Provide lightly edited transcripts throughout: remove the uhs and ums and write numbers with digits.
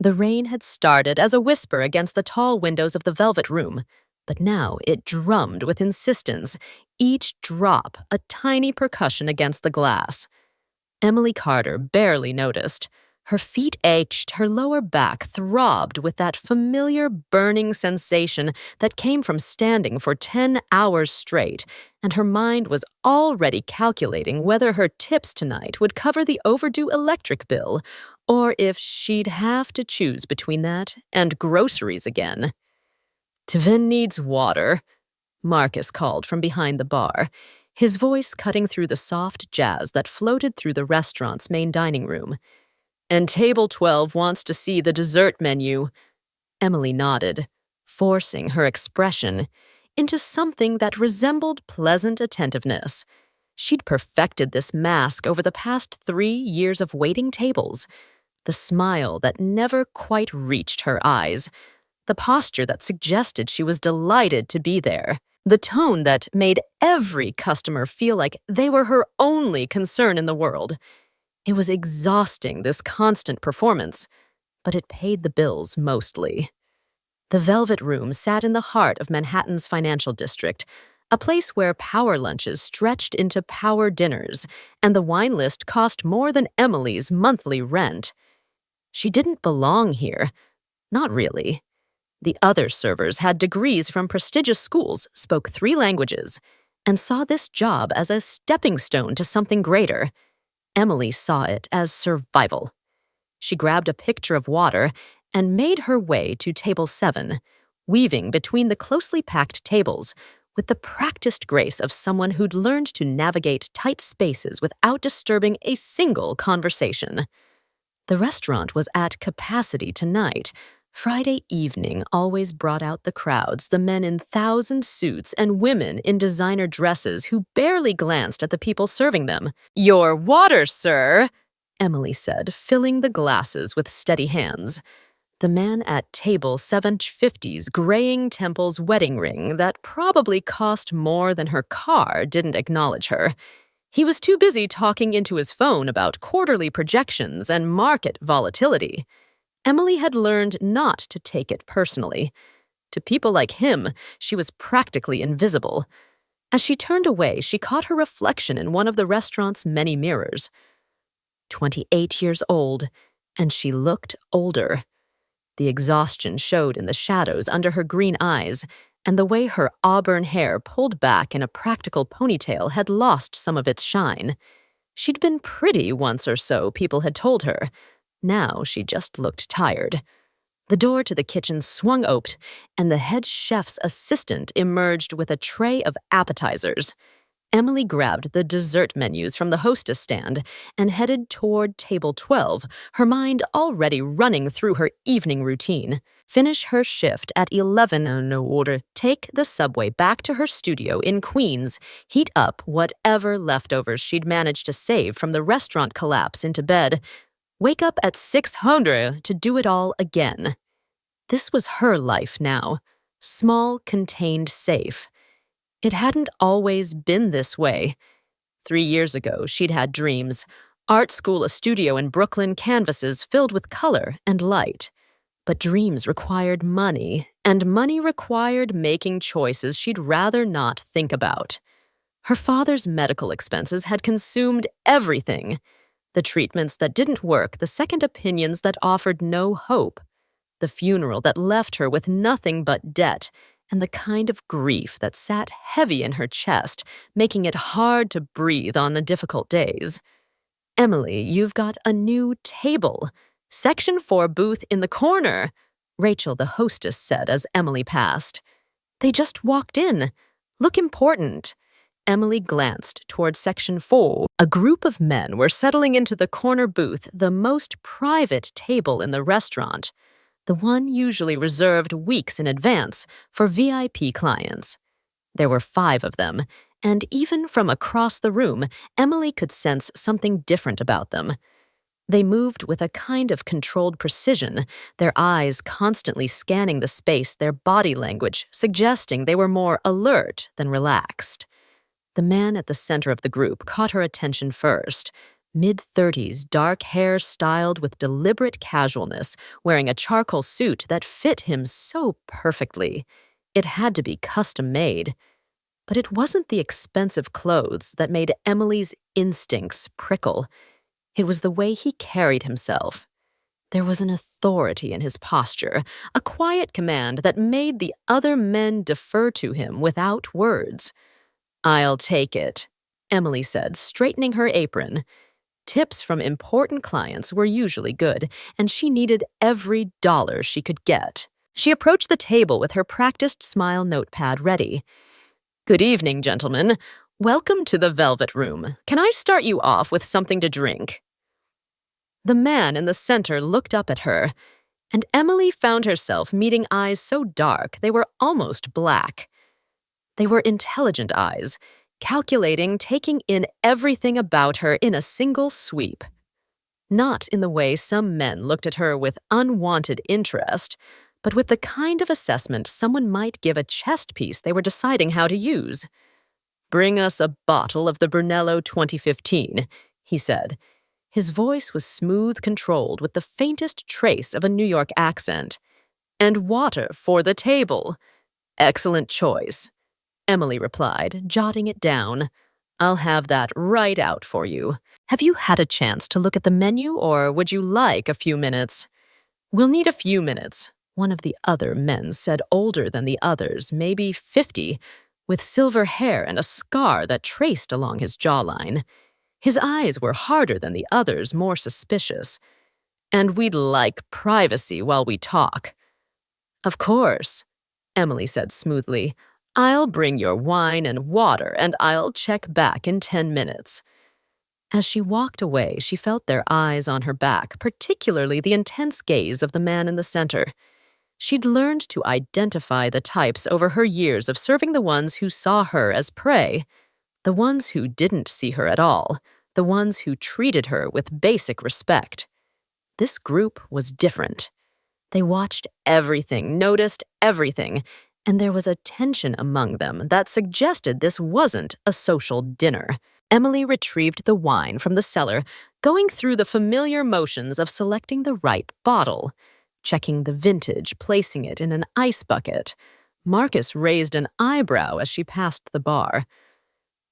The rain had started as a whisper against the tall windows of the velvet room, but now it drummed with insistence, each drop a tiny percussion against the glass. Emily Carter barely noticed. Her feet ached, her lower back throbbed with that familiar burning sensation that came from standing for 10 hours straight, and her mind was already calculating whether her tips tonight would cover the overdue electric bill, or if she'd have to choose between that and groceries again. "Tvin needs water," Marcus called from behind the bar, his voice cutting through the soft jazz that floated through the restaurant's main dining room. "And Table 12 wants to see the dessert menu." Emily nodded, forcing her expression into something that resembled pleasant attentiveness. She'd perfected this mask over the past 3 years of waiting tables. The smile that never quite reached her eyes, the posture that suggested she was delighted to be there, the tone that made every customer feel like they were her only concern in the world. It was exhausting, this constant performance, but it paid the bills mostly. The Velvet Room sat in the heart of Manhattan's financial district, a place where power lunches stretched into power dinners, and the wine list cost more than Emily's monthly rent. She didn't belong here. Not really. The other servers had degrees from prestigious schools, spoke 3 languages, and saw this job as a stepping stone to something greater. Emily saw it as survival. She grabbed a pitcher of water and made her way to table 7, weaving between the closely packed tables with the practiced grace of someone who'd learned to navigate tight spaces without disturbing a single conversation. The restaurant was at capacity tonight. Friday evening always brought out the crowds, the men in 1,000 suits and women in designer dresses who barely glanced at the people serving them. "Your water, sir," Emily said, filling the glasses with steady hands. The man at table 750's graying Temple's wedding ring that probably cost more than her car didn't acknowledge her. He was too busy talking into his phone about quarterly projections and market volatility. Emily had learned not to take it personally. To people like him, she was practically invisible. As she turned away, she caught her reflection in one of the restaurant's many mirrors. 28 years old, and she looked older. The exhaustion showed in the shadows under her green eyes, and the way her auburn hair pulled back in a practical ponytail had lost some of its shine. She'd been pretty once or so, people had told her. Now she just looked tired. The door to the kitchen swung open, and the head chef's assistant emerged with a tray of appetizers. Emily grabbed the dessert menus from the hostess stand and headed toward table 12, her mind already running through her evening routine. Finish her shift at 11 in order, take the subway back to her studio in Queens, heat up whatever leftovers she'd managed to save from the restaurant collapse into bed, wake up at 600 to do it all again. This was her life now. Small, contained, safe. It hadn't always been this way. 3 years ago, she'd had dreams. Art school, a studio in Brooklyn, canvases filled with color and light. But dreams required money, and money required making choices she'd rather not think about. Her father's medical expenses had consumed everything. The treatments that didn't work, the second opinions that offered no hope, the funeral that left her with nothing but debt, and the kind of grief that sat heavy in her chest, making it hard to breathe on the difficult days. "Emily, you've got a new table. Section 4 booth in the corner," Rachel, the hostess, said as Emily passed. "They just walked in. Look important." Emily glanced toward Section 4. A group of men were settling into the corner booth, the most private table in the restaurant, the one usually reserved weeks in advance for VIP clients. There were 5 of them, and even from across the room, Emily could sense something different about them. They moved with a kind of controlled precision, their eyes constantly scanning the space, their body language suggesting they were more alert than relaxed. The man at the center of the group caught her attention first. Mid-30s, dark hair styled with deliberate casualness, wearing a charcoal suit that fit him so perfectly. It had to be custom-made. But it wasn't the expensive clothes that made Emily's instincts prickle. It was the way he carried himself. There was an authority in his posture, a quiet command that made the other men defer to him without words. "I'll take it," Emily said, straightening her apron. Tips from important clients were usually good, and she needed every dollar she could get. She approached the table with her practiced smile notepad ready. "Good evening, gentlemen. Welcome to the Velvet Room. Can I start you off with something to drink?" The man in the center looked up at her, and Emily found herself meeting eyes so dark they were almost black. They were intelligent eyes, calculating, taking in everything about her in a single sweep. Not in the way some men looked at her with unwanted interest, but with the kind of assessment someone might give a chess piece they were deciding how to use. "Bring us a bottle of the Brunello 2015, he said. His voice was smooth, controlled, with the faintest trace of a New York accent. "And water for the table." "Excellent choice," Emily replied, jotting it down. "I'll have that right out for you. Have you had a chance to look at the menu, or would you like a few minutes?" "We'll need a few minutes," one of the other men said, older than the others, maybe 50, with silver hair and a scar that traced along his jawline. His eyes were harder than the others, more suspicious. "And we'd like privacy while we talk." "Of course," Emily said smoothly. "I'll bring your wine and water, and I'll check back in 10 minutes. As she walked away, she felt their eyes on her back, particularly the intense gaze of the man in the center. She'd learned to identify the types over her years of serving the ones who saw her as prey, the ones who didn't see her at all, the ones who treated her with basic respect. This group was different. They watched everything, noticed everything, and there was a tension among them that suggested this wasn't a social dinner. Emily retrieved the wine from the cellar, going through the familiar motions of selecting the right bottle, checking the vintage, placing it in an ice bucket. Marcus raised an eyebrow as she passed the bar.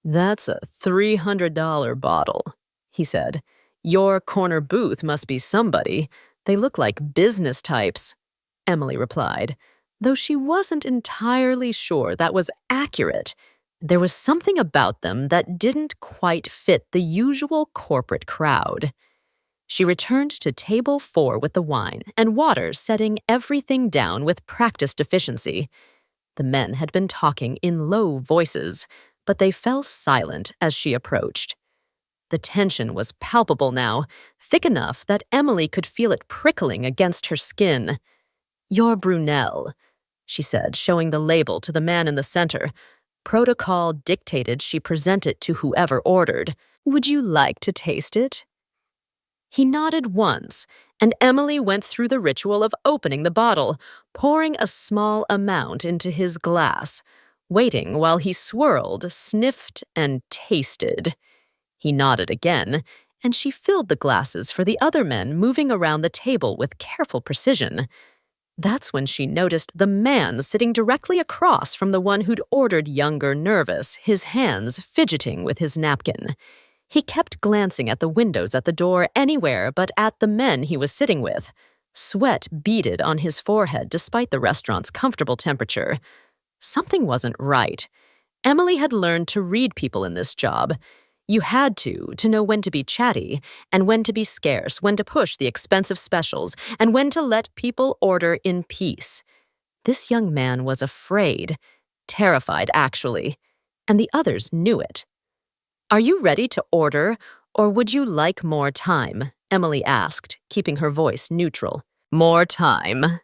"That's a $300 bottle," he said. "Your corner booth must be somebody. They look like business types," Emily replied, though she wasn't entirely sure that was accurate. There was something about them that didn't quite fit the usual corporate crowd. She returned to table 4 with the wine and water, setting everything down with practiced efficiency. The men had been talking in low voices, but they fell silent as she approached. The tension was palpable now, thick enough that Emily could feel it prickling against her skin. "Your Brunel," she said, showing the label to the man in the center. Protocol dictated she present it to whoever ordered. "Would you like to taste it?" He nodded once, and Emily went through the ritual of opening the bottle, pouring a small amount into his glass, waiting while he swirled, sniffed, and tasted. He nodded again, and she filled the glasses for the other men, moving around the table with careful precision. That's when she noticed the man sitting directly across from the one who'd ordered younger, nervous, his hands fidgeting with his napkin. He kept glancing at the windows at the door, anywhere but at the men he was sitting with. Sweat beaded on his forehead despite the restaurant's comfortable temperature. Something wasn't right. Emily had learned to read people in this job. You had to know when to be chatty, and when to be scarce, when to push the expensive specials, and when to let people order in peace. This young man was afraid, terrified actually, and the others knew it. "Are you ready to order, or would you like more time?" Emily asked, keeping her voice neutral. "More time."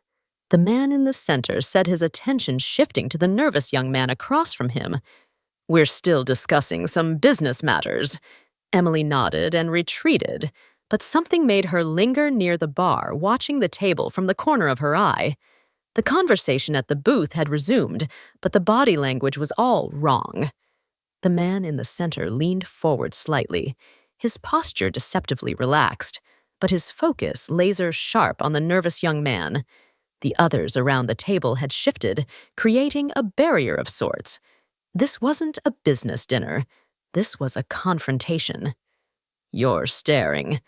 The man in the center said, his attention shifting to the nervous young man across from him. "We're still discussing some business matters." Emily nodded and retreated, but something made her linger near the bar, watching the table from the corner of her eye. The conversation at the booth had resumed, but the body language was all wrong. The man in the center leaned forward slightly. his posture deceptively relaxed, but his focus laser-sharp on the nervous young man. The others around the table had shifted, creating a barrier of sorts. This wasn't a business dinner. This was a confrontation. "You're staring,"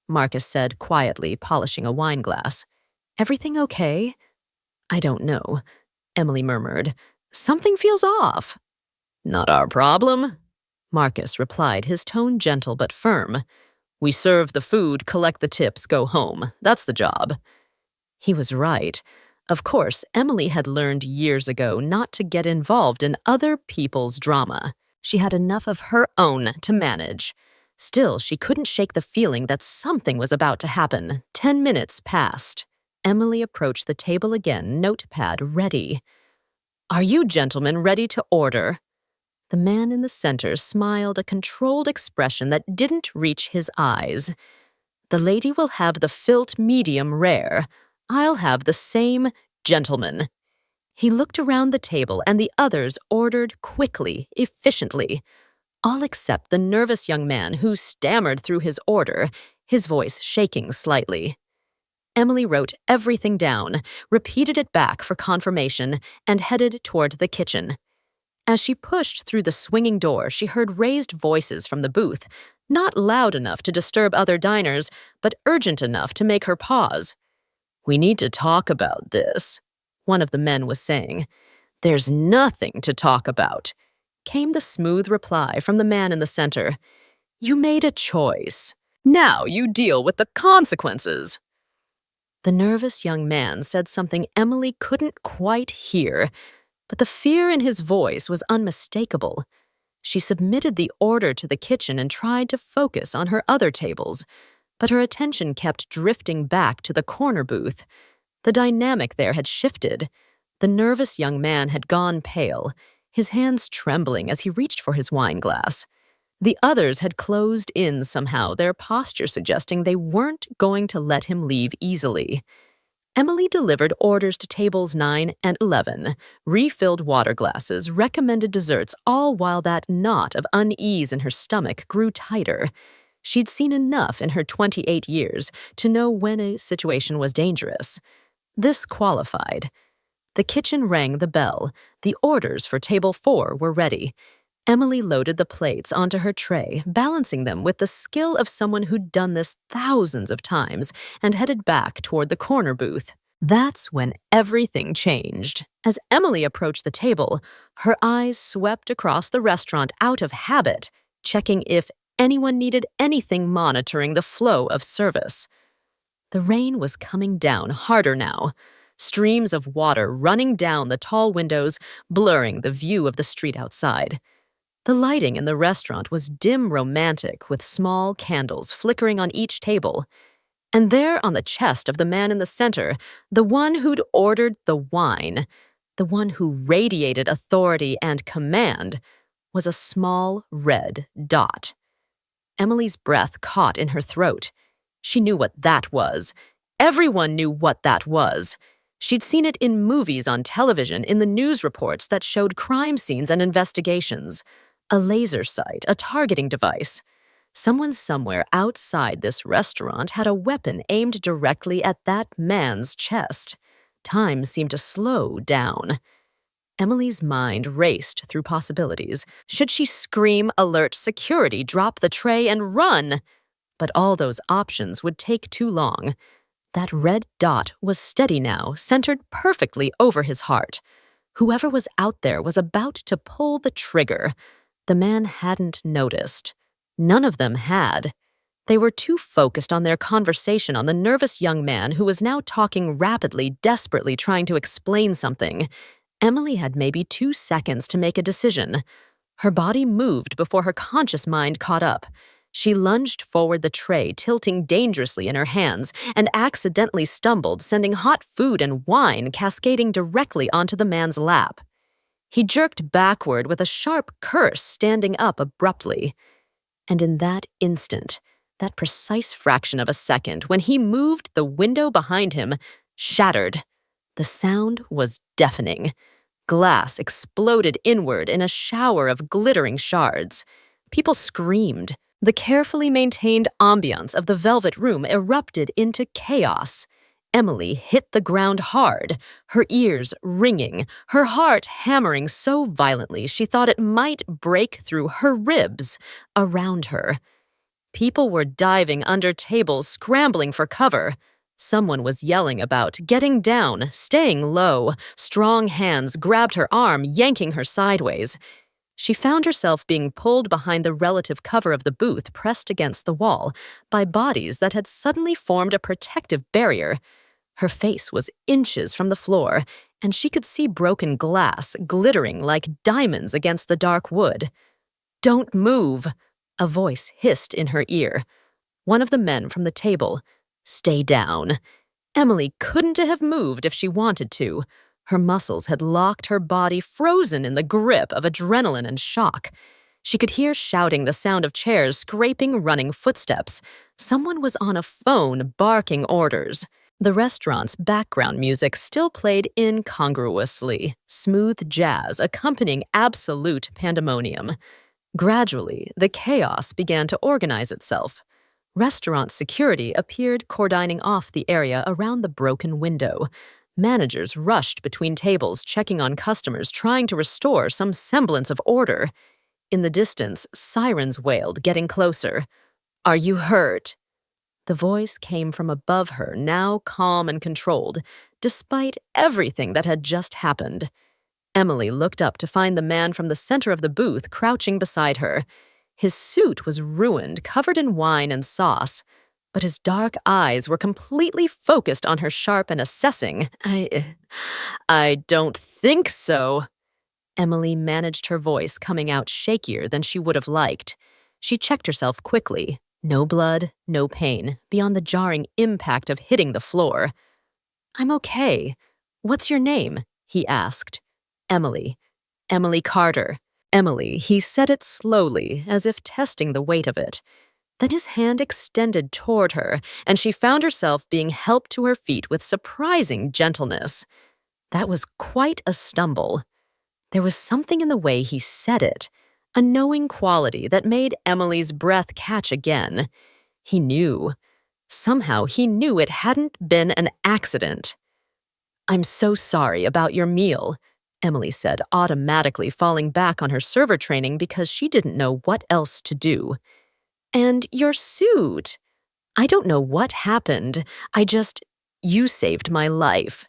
Marcus said quietly, polishing a wine glass. "Everything okay?" "I don't know," Emily murmured. "Something feels off." "Not our problem," Marcus replied, his tone gentle but firm. "We serve the food, collect the tips, go home. That's the job." He was right. Of course, Emily had learned years ago not to get involved in other people's drama. She had enough of her own to manage. Still, she couldn't shake the feeling that something was about to happen. 10 minutes passed. Emily approached the table again, notepad ready. "Are you gentlemen ready to order?" The man in the center smiled, a controlled expression that didn't reach his eyes. "The lady will have the filt medium rare. I'll have the same, gentleman." He looked around the table and the others ordered quickly, efficiently. All except the nervous young man who stammered through his order, his voice shaking slightly. Emily wrote everything down, repeated it back for confirmation, and headed toward the kitchen. As she pushed through the swinging door, she heard raised voices from the booth, not loud enough to disturb other diners, but urgent enough to make her pause. "We need to talk about this," one of the men was saying. "There's nothing to talk about," came the smooth reply from the man in the center. "You made a choice. Now you deal with the consequences." The nervous young man said something Emily couldn't quite hear, but the fear in his voice was unmistakable. She submitted the order to the kitchen and tried to focus on her other tables, but her attention kept drifting back to the corner booth. The dynamic there had shifted. The nervous young man had gone pale, his hands trembling as he reached for his wine glass. The others had closed in somehow, their posture suggesting they weren't going to let him leave easily. Emily delivered orders to tables 9 and 11, refilled water glasses, recommended desserts, all while that knot of unease in her stomach grew tighter. She'd seen enough in her 28 years to know when a situation was dangerous. This qualified. The kitchen rang the bell. The orders for table 4 were ready. Emily loaded the plates onto her tray, balancing them with the skill of someone who'd done this thousands of times, and headed back toward the corner booth. That's when everything changed. As Emily approached the table, her eyes swept across the restaurant out of habit, checking if anyone needed anything monitoring the flow of service. The rain was coming down harder now, streams of water running down the tall windows, blurring the view of the street outside. The lighting in the restaurant was dim romantic, with small candles flickering on each table. And there on the chest of the man in the center, the one who'd ordered the wine, the one who radiated authority and command, was a small red dot. Emily's breath caught in her throat. She knew what that was. Everyone knew what that was. She'd seen it in movies on television, in the news reports that showed crime scenes and investigations. A laser sight, a targeting device. Someone somewhere outside this restaurant had a weapon aimed directly at that man's chest. Time seemed to slow down. Emily's mind raced through possibilities. Should she scream, alert security, drop the tray, and run? But all those options would take too long. That red dot was steady now, centered perfectly over his heart. Whoever was out there was about to pull the trigger. The man hadn't noticed. None of them had. They were too focused on their conversation on the nervous young man who was now talking rapidly, desperately trying to explain something. Emily had maybe 2 seconds to make a decision. Her body moved before her conscious mind caught up. She lunged forward the tray, tilting dangerously in her hands, and accidentally stumbled, sending hot food and wine cascading directly onto the man's lap. He jerked backward with a sharp curse, standing up abruptly. And in that instant, that precise fraction of a second, when he moved, the window behind him shattered. The sound was deafening. Glass exploded inward in a shower of glittering shards. People screamed. The carefully maintained ambiance of the velvet room erupted into chaos. Emily hit the ground hard, her ears ringing, her heart hammering so violently she thought it might break through her ribs around her. People were diving under tables, scrambling for cover. Someone was yelling about getting down, staying low. Strong hands grabbed her arm, yanking her sideways. She found herself being pulled behind the relative cover of the booth pressed against the wall by bodies that had suddenly formed a protective barrier. Her face was inches from the floor, and she could see broken glass glittering like diamonds against the dark wood. "Don't move," a voice hissed in her ear. One of the men from the table. "Stay down." Emily couldn't have moved if she wanted to. Her muscles had locked her body frozen in the grip of adrenaline and shock. She could hear shouting, the sound of chairs scraping, running footsteps. Someone was on a phone barking orders. The restaurant's background music still played incongruously, smooth jazz accompanying absolute pandemonium. Gradually, the chaos began to organize itself. Restaurant security appeared cordoning off the area around the broken window. Managers rushed between tables, checking on customers, trying to restore some semblance of order. In the distance, sirens wailed, getting closer. "Are you hurt?" The voice came from above her, now calm and controlled, despite everything that had just happened. Emily looked up to find the man from the center of the booth crouching beside her. His suit was ruined, covered in wine and sauce, but his dark eyes were completely focused on her, sharp and assessing. I don't think so." Emily managed her voice, coming out shakier than she would have liked. She checked herself quickly. No blood, no pain, beyond the jarring impact of hitting the floor. "I'm okay. What's your name?" he asked. "Emily. Emily Carter." "Emily," he said it slowly, as if testing the weight of it. Then his hand extended toward her, and she found herself being helped to her feet with surprising gentleness. That was quite a stumble. There was something in the way he said it, a knowing quality that made Emily's breath catch again. He knew. Somehow he knew it hadn't been an accident. "I'm so sorry about your meal," Emily said, automatically falling back on her server training because she didn't know what else to do. "And your suit. I don't know what happened. You saved my life."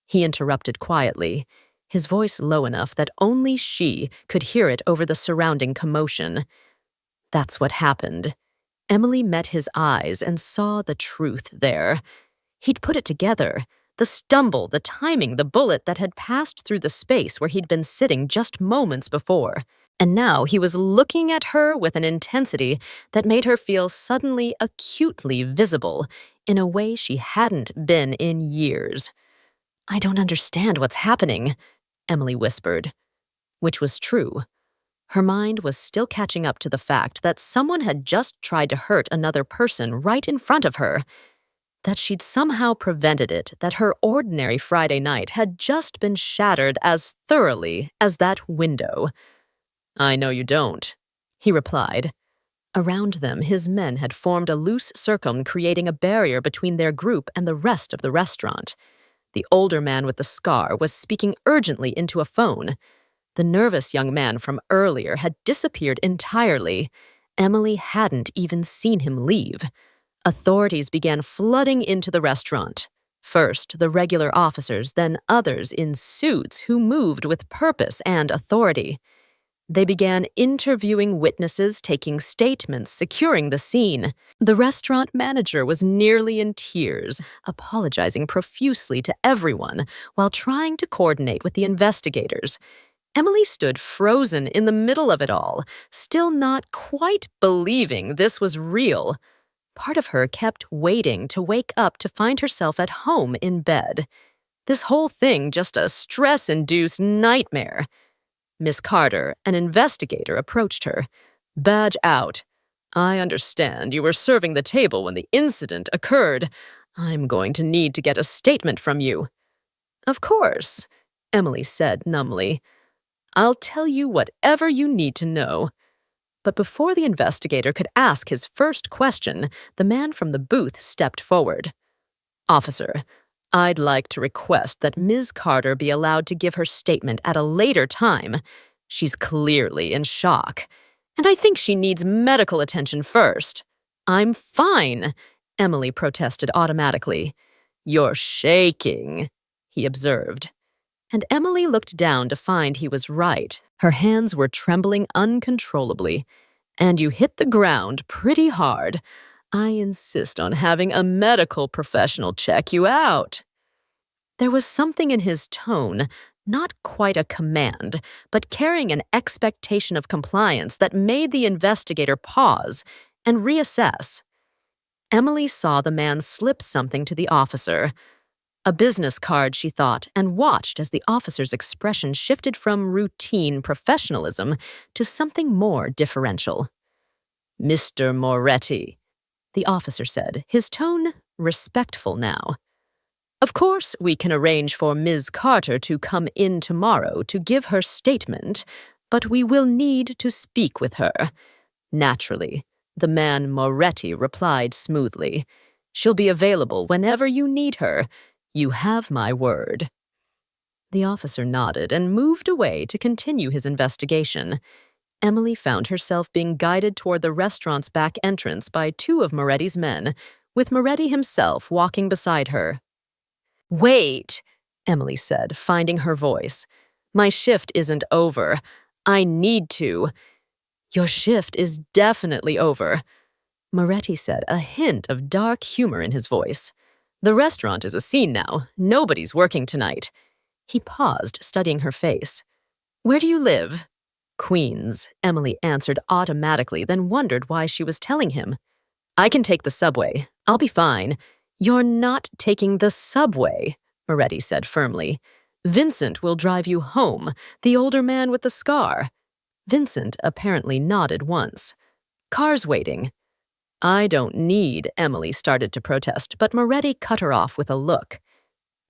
He interrupted quietly, his voice low enough that only she could hear it over the surrounding commotion. "That's what happened." Emily met his eyes and saw the truth there. He'd put it together. The stumble, the timing, the bullet that had passed through the space where he'd been sitting just moments before. And now he was looking at her with an intensity that made her feel suddenly acutely visible in a way she hadn't been in years. "I don't understand what's happening," Emily whispered. Which was true. Her mind was still catching up to the fact that someone had just tried to hurt another person right in front of her. That she'd somehow prevented it, that her ordinary Friday night had just been shattered as thoroughly as that window. "I know you don't," he replied. Around them, his men had formed a loose circle, creating a barrier between their group and the rest of the restaurant. The older man with the scar was speaking urgently into a phone. The nervous young man from earlier had disappeared entirely. Emily hadn't even seen him leave. Authorities began flooding into the restaurant. First, the regular officers, then others in suits who moved with purpose and authority. They began interviewing witnesses, taking statements, securing the scene. The restaurant manager was nearly in tears, apologizing profusely to everyone while trying to coordinate with the investigators. Emily stood frozen in the middle of it all, still not quite believing this was real. Part of her kept waiting to wake up to find herself at home in bed. This whole thing just a stress-induced nightmare. Miss Carter, an investigator, approached her. "Badge out. I understand you were serving the table when the incident occurred. I'm going to need to get a statement from you." "Of course," Emily said numbly. "I'll tell you whatever you need to know." But before the investigator could ask his first question, the man from the booth stepped forward. "Officer, I'd like to request that Ms. Carter be allowed to give her statement at a later time. She's clearly in shock, and I think she needs medical attention first." "I'm fine," Emily protested automatically. "You're shaking," he observed. And Emily looked down to find he was right. Her hands were trembling uncontrollably. "And you hit the ground pretty hard. I insist on having a medical professional check you out." There was something in his tone, not quite a command, but carrying an expectation of compliance that made the investigator pause and reassess. Emily saw the man slip something to the officer. A business card, she thought, and watched as the officer's expression shifted from routine professionalism to something more differential. "Mr. Moretti," the officer said, his tone respectful now. "Of course, we can arrange for Ms. Carter to come in tomorrow to give her statement, but we will need to speak with her." "Naturally," the man Moretti replied smoothly. "She'll be available whenever you need her. You have my word." The officer nodded and moved away to continue his investigation. Emily found herself being guided toward the restaurant's back entrance by two of Moretti's men, with Moretti himself walking beside her. "Wait," Emily said, finding her voice. "My shift isn't over. I need to." "Your shift is definitely over," Moretti said, a hint of dark humor in his voice. "The restaurant is a scene now. Nobody's working tonight." He paused, studying her face. "Where do you live?" "Queens," Emily answered automatically, then wondered why she was telling him. "I can take the subway. I'll be fine." "You're not taking the subway," Moretti said firmly. "Vincent will drive you home, the older man with the scar." Vincent apparently nodded once. "Car's waiting." "I don't need," Emily started to protest, but Moretti cut her off with a look.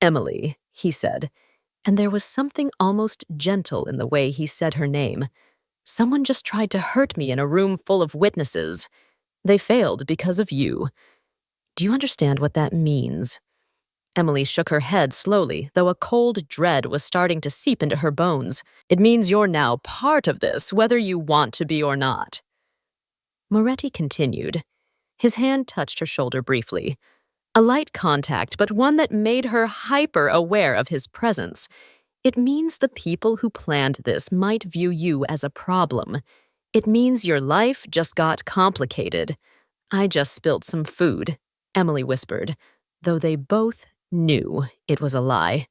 "Emily," he said, and there was something almost gentle in the way he said her name. "Someone just tried to hurt me in a room full of witnesses. They failed because of you. Do you understand what that means?" Emily shook her head slowly, though a cold dread was starting to seep into her bones. "It means you're now part of this, whether you want to be or not." Moretti continued. His hand touched her shoulder briefly. A light contact, but one that made her hyper-aware of his presence. "It means the people who planned this might view you as a problem. It means your life just got complicated." "I just spilled some food," Emily whispered, though they both knew it was a lie.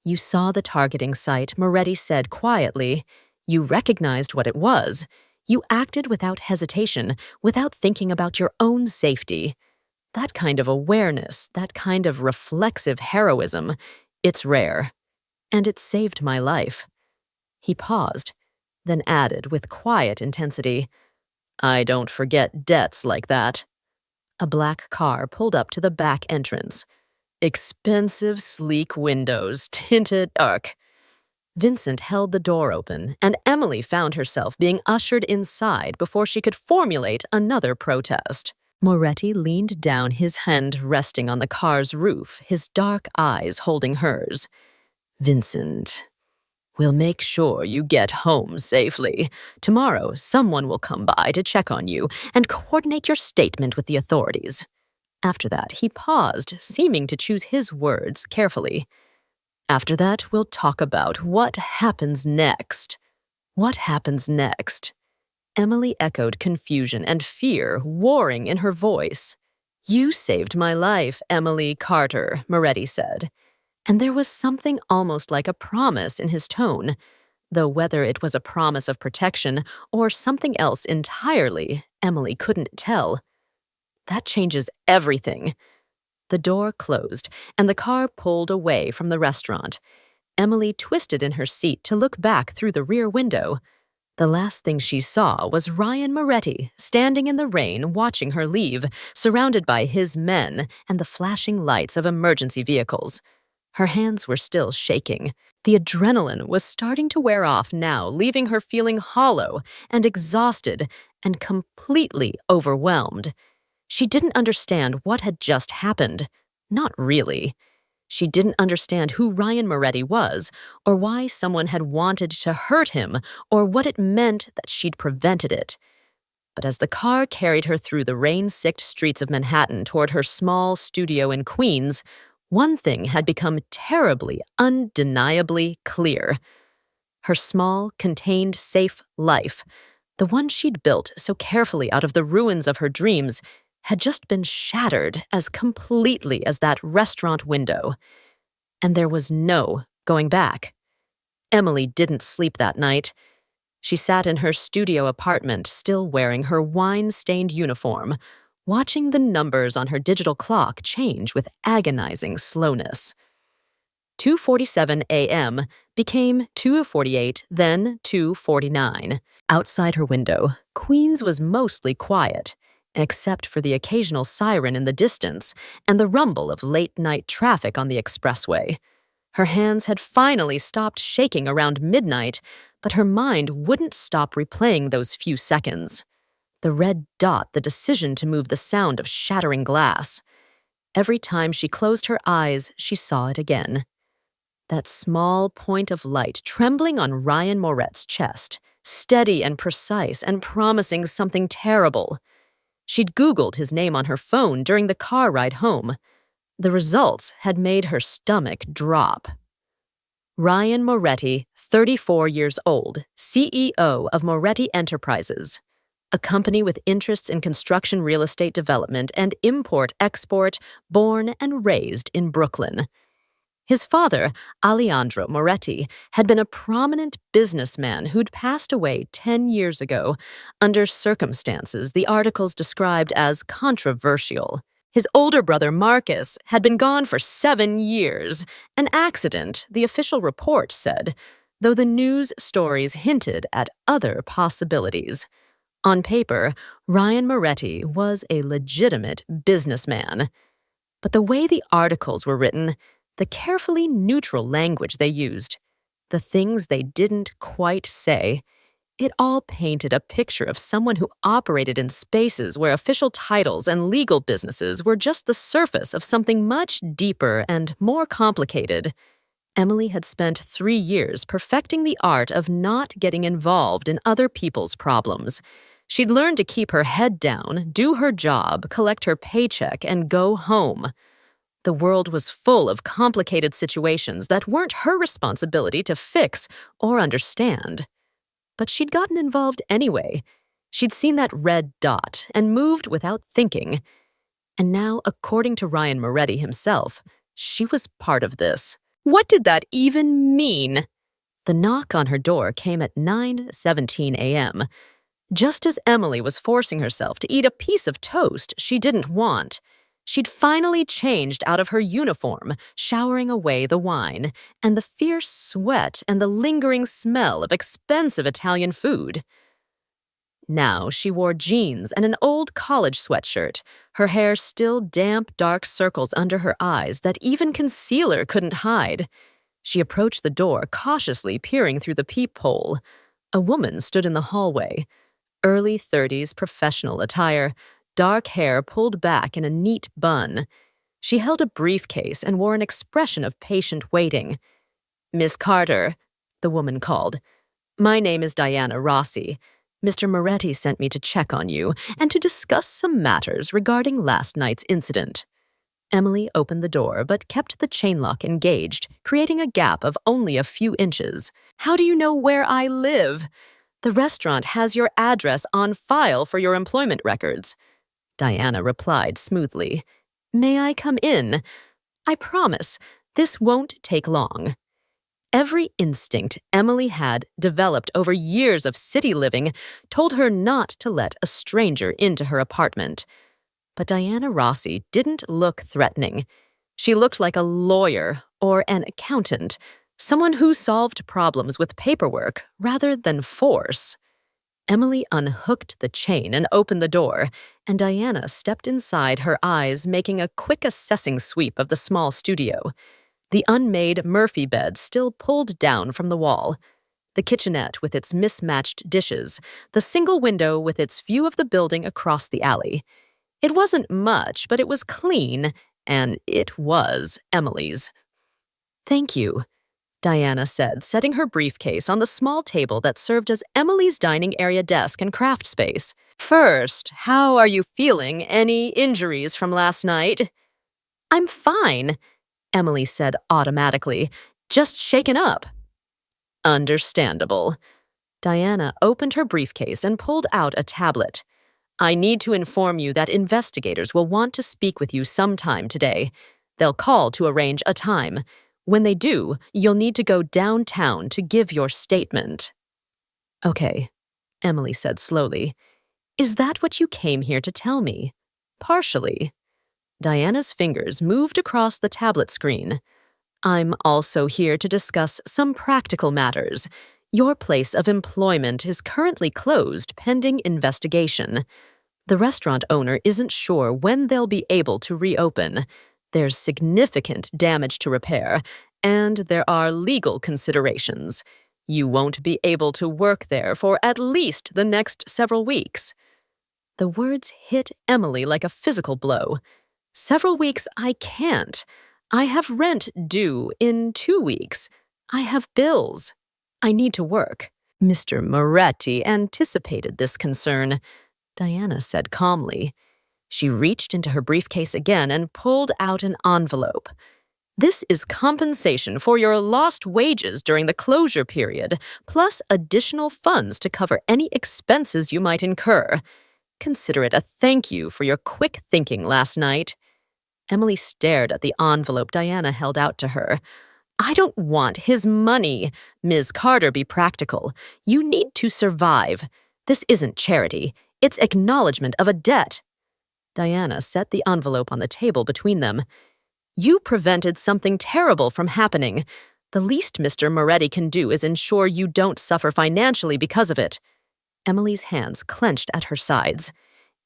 "You saw the targeting site," Moretti said quietly. "You recognized what it was. You acted without hesitation, without thinking about your own safety. That kind of awareness, that kind of reflexive heroism, it's rare. And it saved my life." He paused, then added with quiet intensity, "I don't forget debts like that." A black car pulled up to the back entrance. Expensive, sleek windows, tinted dark. Vincent held the door open, and Emily found herself being ushered inside before she could formulate another protest. Moretti leaned down, his hand resting on the car's roof, his dark eyes holding hers. "Vincent, we'll make sure you get home safely. Tomorrow, someone will come by to check on you and coordinate your statement with the authorities." After that, he paused, seeming to choose his words carefully. "After that, we'll talk about what happens next." "What happens next?" Emily echoed confusion and fear warring in her voice. "You saved my life, Emily Carter," Moretti said. And there was something almost like a promise in his tone, though whether it was a promise of protection or something else entirely, Emily couldn't tell. "That changes everything." The door closed, and the car pulled away from the restaurant. Emily twisted in her seat to look back through the rear window. The last thing she saw was Ryan Moretti standing in the rain watching her leave, surrounded by his men and the flashing lights of emergency vehicles. Her hands were still shaking. The adrenaline was starting to wear off now, leaving her feeling hollow and exhausted, and completely overwhelmed. She didn't understand what had just happened. Not really. She didn't understand who Ryan Moretti was, or why someone had wanted to hurt him, or what it meant that she'd prevented it. But as the car carried her through the rain-sicked streets of Manhattan toward her small studio in Queens, one thing had become terribly, undeniably clear. Her small, contained, safe life, the one she'd built so carefully out of the ruins of her dreams, had just been shattered as completely as that restaurant window. And there was no going back. Emily didn't sleep that night. She sat in her studio apartment, still wearing her wine-stained uniform, watching the numbers on her digital clock change with agonizing slowness. 2:47 a.m. became 2:48, then 2:49. Outside her window, Queens was mostly quiet, except for the occasional siren in the distance and the rumble of late-night traffic on the expressway. Her hands had finally stopped shaking around midnight, but her mind wouldn't stop replaying those few seconds. The red dot, the decision to move the sound of shattering glass. Every time she closed her eyes, she saw it again. That small point of light trembling on Ryan Moretti's chest, steady and precise and promising something terrible. She'd Googled his name on her phone during the car ride home. The results had made her stomach drop. Ryan Moretti, 34 years old, CEO of Moretti Enterprises, a company with interests in construction real estate development and import-export, born and raised in Brooklyn. His father, Alejandro Moretti, had been a prominent businessman who'd passed away 10 years ago under circumstances the articles described as controversial. His older brother, Marcus, had been gone for 7 years. An accident, the official report said, though the news stories hinted at other possibilities. On paper, Ryan Moretti was a legitimate businessman. But the way the articles were written, the carefully neutral language they used, the things they didn't quite say, it all painted a picture of someone who operated in spaces where official titles and legal businesses were just the surface of something much deeper and more complicated. Emily had spent 3 years perfecting the art of not getting involved in other people's problems. She'd learned to keep her head down, do her job, collect her paycheck, and go home. The world was full of complicated situations that weren't her responsibility to fix or understand. But she'd gotten involved anyway. She'd seen that red dot and moved without thinking. And now, according to Ryan Moretti himself, she was part of this. What did that even mean? The knock on her door came at 9:17 a.m., just as Emily was forcing herself to eat a piece of toast she didn't want. She'd finally changed out of her uniform, showering away the wine, and the fierce sweat and the lingering smell of expensive Italian food. Now she wore jeans and an old college sweatshirt, her hair still damp, dark circles under her eyes that even concealer couldn't hide. She approached the door, cautiously peering through the peephole. A woman stood in the hallway. Early 30s professional attire, dark hair pulled back in a neat bun. She held a briefcase and wore an expression of patient waiting. "Miss Carter," the woman called. "My name is Diana Rossi. Mr. Moretti sent me to check on you and to discuss some matters regarding last night's incident." Emily opened the door but kept the chain lock engaged, creating a gap of only a few inches. "How do you know where I live?" "The restaurant has your address on file for your employment records," Diana replied smoothly. "May I come in? I promise, this won't take long." Every instinct Emily had developed over years of city living told her not to let a stranger into her apartment. But Diana Rossi didn't look threatening. She looked like a lawyer or an accountant, someone who solved problems with paperwork rather than force. Emily unhooked the chain and opened the door, and Diana stepped inside, her eyes making a quick assessing sweep of the small studio. The unmade Murphy bed still pulled down from the wall. The kitchenette with its mismatched dishes, the single window with its view of the building across the alley. It wasn't much, but it was clean, and it was Emily's. "Thank you," Diana said, setting her briefcase on the small table that served as Emily's dining area desk and craft space. "First, how are you feeling? Any injuries from last night?" "I'm fine," Emily said automatically, "just shaken up." "Understandable." Diana opened her briefcase and pulled out a tablet. "I need to inform you that investigators will want to speak with you sometime today. They'll call to arrange a time. When they do, you'll need to go downtown to give your statement." "Okay," Emily said slowly. "Is that what you came here to tell me?" "Partially." Diana's fingers moved across the tablet screen. "I'm also here to discuss some practical matters. Your place of employment is currently closed pending investigation. The restaurant owner isn't sure when they'll be able to reopen. There's significant damage to repair, and there are legal considerations. You won't be able to work there for at least the next several weeks." The words hit Emily like a physical blow. "Several weeks I can't. I have rent due in 2 weeks. I have bills. I need to work." Mr. Moretti anticipated this concern, Diana said calmly. She reached into her briefcase again and pulled out an envelope. "This is compensation for your lost wages during the closure period, plus additional funds to cover any expenses you might incur. Consider it a thank you for your quick thinking last night." Emily stared at the envelope Diana held out to her. "I don't want his money. Ms. Carter, be practical. You need to survive. This isn't charity. It's acknowledgement of a debt." Diana set the envelope on the table between them. "You prevented something terrible from happening. The least Mr. Moretti can do is ensure you don't suffer financially because of it." Emily's hands clenched at her sides.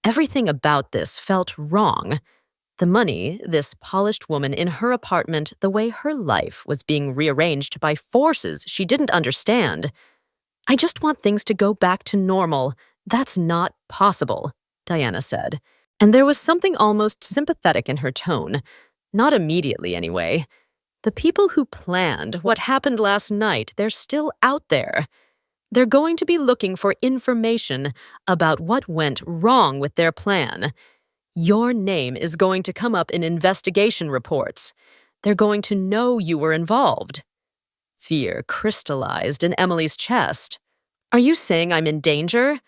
Everything about this felt wrong. The money, this polished woman in her apartment, the way her life was being rearranged by forces she didn't understand. "I just want things to go back to normal. That's not possible," Diana said. And there was something almost sympathetic in her tone. Not immediately, anyway. The people who planned what happened last night, they're still out there. They're going to be looking for information about what went wrong with their plan. Your name is going to come up in investigation reports. They're going to know you were involved. Fear crystallized in Emily's chest. "Are you saying I'm in danger?"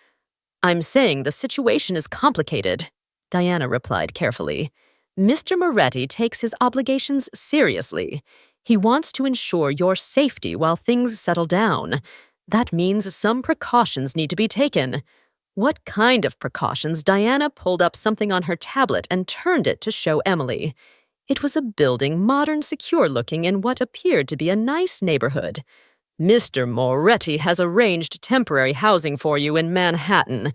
"I'm saying the situation is complicated," Diana replied carefully. "Mr. Moretti takes his obligations seriously. He wants to ensure your safety while things settle down. That means some precautions need to be taken." "What kind of precautions?" Diana pulled up something on her tablet and turned it to show Emily. It was a building, modern, secure-looking in what appeared to be a nice neighborhood. "Mr. Moretti has arranged temporary housing for you in Manhattan.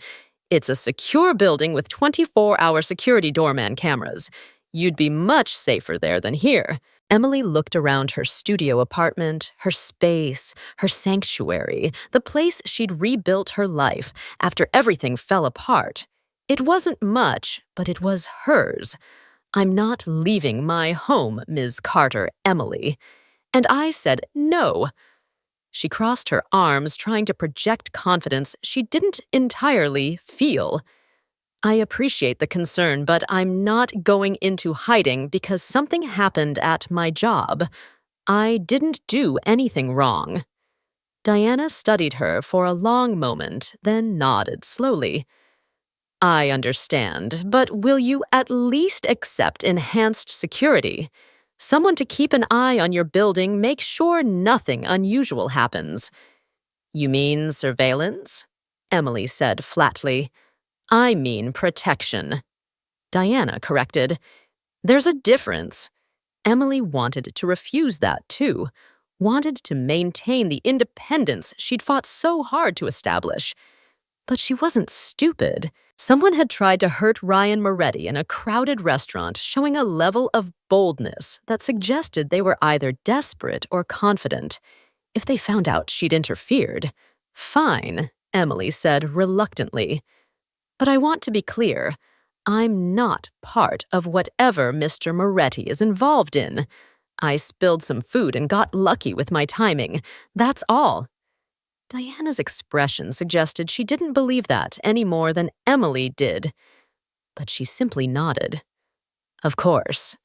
It's a secure building with 24-hour security doorman cameras. You'd be much safer there than here." Emily looked around her studio apartment, her space, her sanctuary, the place she'd rebuilt her life after everything fell apart. It wasn't much, but it was hers. "I'm not leaving my home, Ms. Carter, Emily." And I said no. She crossed her arms, trying to project confidence she didn't entirely feel. "I appreciate the concern, but I'm not going into hiding because something happened at my job. I didn't do anything wrong." Diana studied her for a long moment, then nodded slowly. "I understand, but will you at least accept enhanced security? Someone to keep an eye on your building, make sure nothing unusual happens." "You mean surveillance?" Emily said flatly. "I mean protection," Diana corrected. "There's a difference." Emily wanted to refuse that too, wanted to maintain the independence she'd fought so hard to establish. But she wasn't stupid. Someone had tried to hurt Ryan Moretti in a crowded restaurant, showing a level of boldness that suggested they were either desperate or confident. If they found out she'd interfered, fine, Emily said reluctantly. But I want to be clear. I'm not part of whatever Mr. Moretti is involved in. I spilled some food and got lucky with my timing. That's all. Diana's expression suggested she didn't believe that any more than Emily did. But she simply nodded. Of course.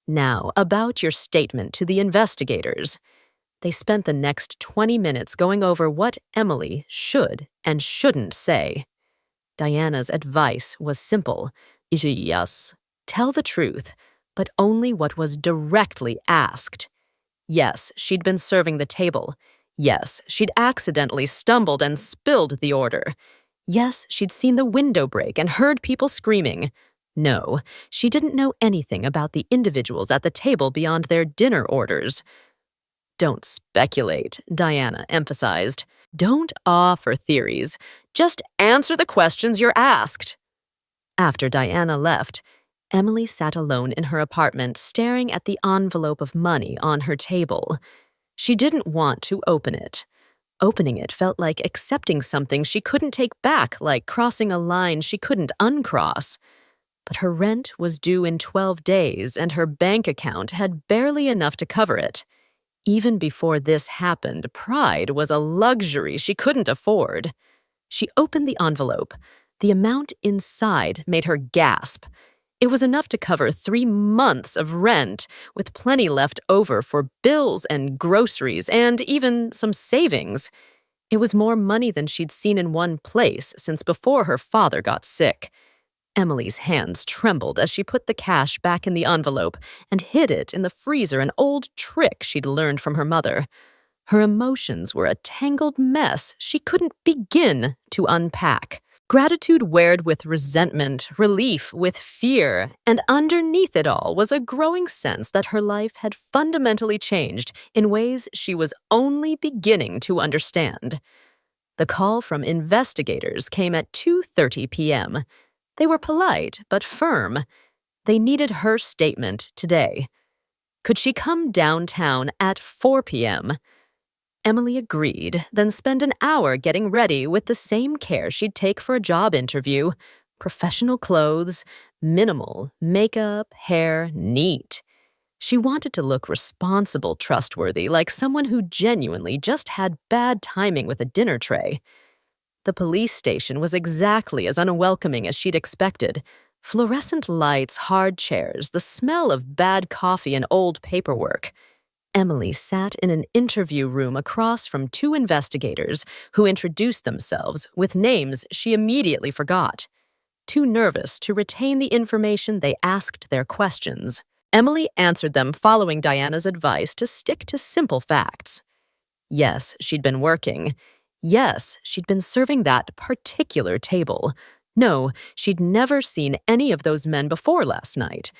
Now, about your statement to the investigators. They spent the next 20 minutes going over what Emily should and shouldn't say. Diana's advice was simple. Yes. Tell the truth, but only what was directly asked. Yes, she'd been serving the table. Yes, she'd accidentally stumbled and spilled the order. Yes, she'd seen the window break and heard people screaming. No, she didn't know anything about the individuals at the table beyond their dinner orders. Don't speculate, Diana emphasized. Don't offer theories. Just answer the questions you're asked. After Diana left, Emily sat alone in her apartment staring at the envelope of money on her table. She didn't want to open it. Opening it felt like accepting something she couldn't take back, like crossing a line she couldn't uncross. But her rent was due in 12 days, and her bank account had barely enough to cover it. Even before this happened, pride was a luxury she couldn't afford. She opened the envelope. The amount inside made her gasp. It was enough to cover 3 months of rent, with plenty left over for bills and groceries and even some savings. It was more money than she'd seen in one place since before her father got sick. Emily's hands trembled as she put the cash back in the envelope and hid it in the freezer, an old trick she'd learned from her mother. Her emotions were a tangled mess she couldn't begin to unpack. Gratitude weared with resentment, relief with fear, and underneath it all was a growing sense that her life had fundamentally changed in ways she was only beginning to understand. The call from investigators came at 2:30 p.m. They were polite but firm. They needed her statement today. Could she come downtown at 4 p.m.? Emily agreed, then spent an hour getting ready with the same care she'd take for a job interview. Professional clothes, minimal, makeup, hair, neat. She wanted to look responsible, trustworthy, like someone who genuinely just had bad timing with a dinner tray. The police station was exactly as unwelcoming as she'd expected. Fluorescent lights, hard chairs, the smell of bad coffee and old paperwork. Emily sat in an interview room across from 2 investigators who introduced themselves with names she immediately forgot. Too nervous to retain the information, they asked their questions. Emily answered them following Diana's advice to stick to simple facts. Yes, she'd been working. Yes, she'd been serving that particular table. No, she'd never seen any of those men before last night.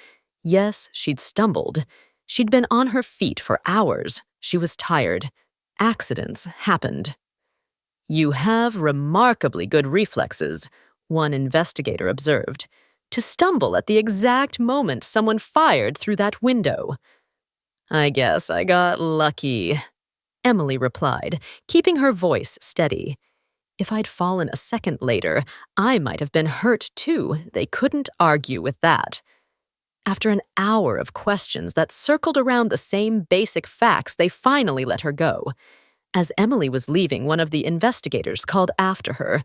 Yes, she'd stumbled. She'd been on her feet for hours. She was tired. Accidents happened. You have remarkably good reflexes, one investigator observed, to stumble at the exact moment someone fired through that window. I guess I got lucky, Emily replied, keeping her voice steady. If I'd fallen a second later, I might have been hurt too. They couldn't argue with that. After an hour of questions that circled around the same basic facts, they finally let her go. As Emily was leaving, one of the investigators called after her.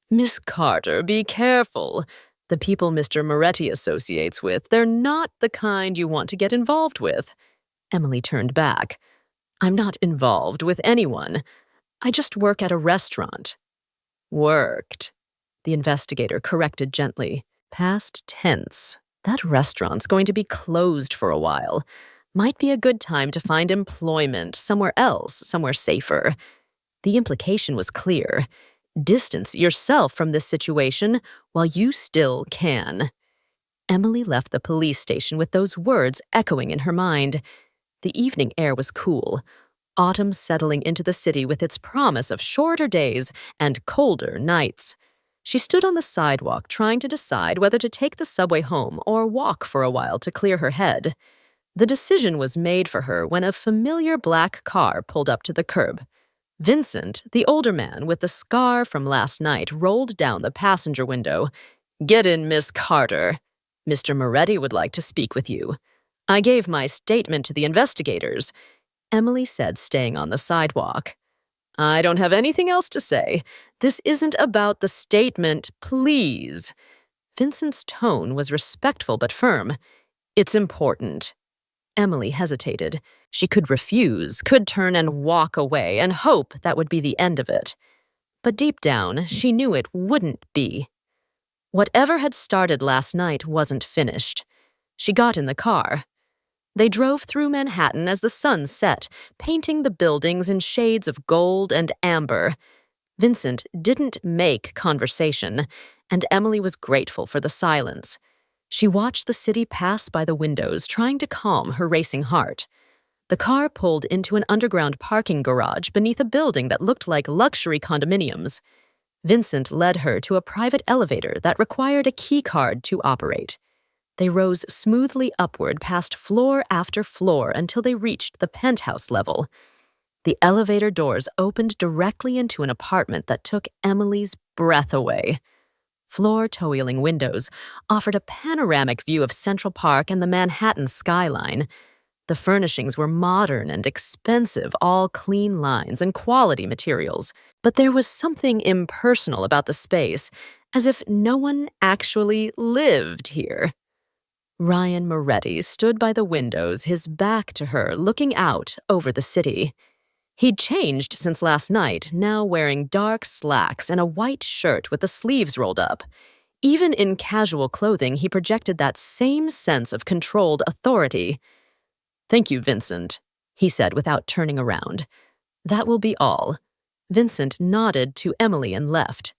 Miss Carter, be careful. The people Mr. Moretti associates with, they're not the kind you want to get involved with. Emily turned back. I'm not involved with anyone. I just work at a restaurant. Worked, the investigator corrected gently. Past tense. That restaurant's going to be closed for a while. Might be a good time to find employment somewhere else, somewhere safer. The implication was clear. Distance yourself from this situation while you still can. Emily left the police station with those words echoing in her mind. The evening air was cool. Autumn settling into the city with its promise of shorter days and colder nights. She stood on the sidewalk trying to decide whether to take the subway home or walk for a while to clear her head. The decision was made for her when a familiar black car pulled up to the curb. Vincent, the older man with the scar from last night, rolled down the passenger window. "Get in, Miss Carter. Mr. Moretti would like to speak with you. I gave my statement to the investigators," Emily said, staying on the sidewalk. "I don't have anything else to say. This isn't about the statement, please." Vincent's tone was respectful but firm. "It's important." Emily hesitated. She could refuse, could turn and walk away, and hope that would be the end of it. But deep down, she knew it wouldn't be. Whatever had started last night wasn't finished. She got in the car. They drove through Manhattan as the sun set, painting the buildings in shades of gold and amber. Vincent didn't make conversation, and Emily was grateful for the silence. She watched the city pass by the windows, trying to calm her racing heart. The car pulled into an underground parking garage beneath a building that looked like luxury condominiums. Vincent led her to a private elevator that required a key card to operate. They rose smoothly upward past floor after floor until they reached the penthouse level. The elevator doors opened directly into an apartment that took Emily's breath away. Floor-to-ceiling windows offered a panoramic view of Central Park and the Manhattan skyline. The furnishings were modern and expensive, all clean lines and quality materials. But there was something impersonal about the space, as if no one actually lived here. Ryan Moretti stood by the windows, his back to her, looking out over the city. He'd changed since last night, now wearing dark slacks and a white shirt with the sleeves rolled up. Even in casual clothing, he projected that same sense of controlled authority. "Thank you, Vincent," he said without turning around. "That will be all." Vincent nodded to Emily and left.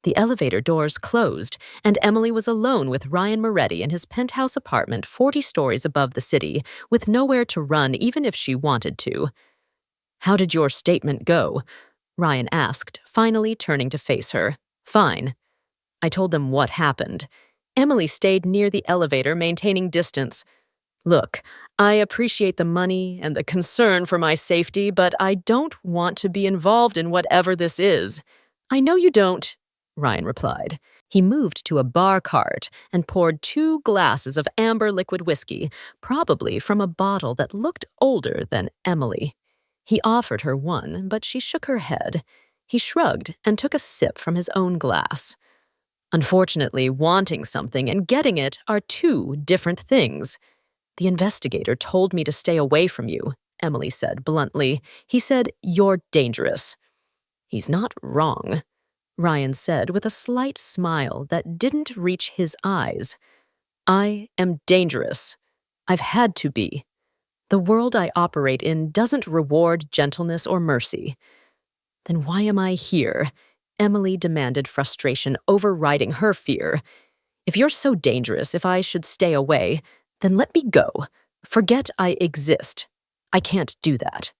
The elevator doors closed, and Emily was alone with Ryan Moretti in his penthouse apartment 40 stories above the city, with nowhere to run even if she wanted to. "How did your statement go?" Ryan asked, finally turning to face her. "Fine." I told them what happened. Emily stayed near the elevator, maintaining distance. "Look, I appreciate the money and the concern for my safety, but I don't want to be involved in whatever this is." "I know you don't," Ryan replied. He moved to a bar cart and poured 2 glasses of amber liquid whiskey, probably from a bottle that looked older than Emily. He offered her one, but she shook her head. He shrugged and took a sip from his own glass. "Unfortunately, wanting something and getting it are 2 different things." "The investigator told me to stay away from you," Emily said bluntly. "He said you're dangerous." "He's not wrong," Ryan said with a slight smile that didn't reach his eyes. "I am dangerous. I've had to be. The world I operate in doesn't reward gentleness or mercy." "Then why am I here?" Emily demanded, frustration overriding her fear. "If you're so dangerous, if I should stay away, then let me go. Forget I exist. I can't do that."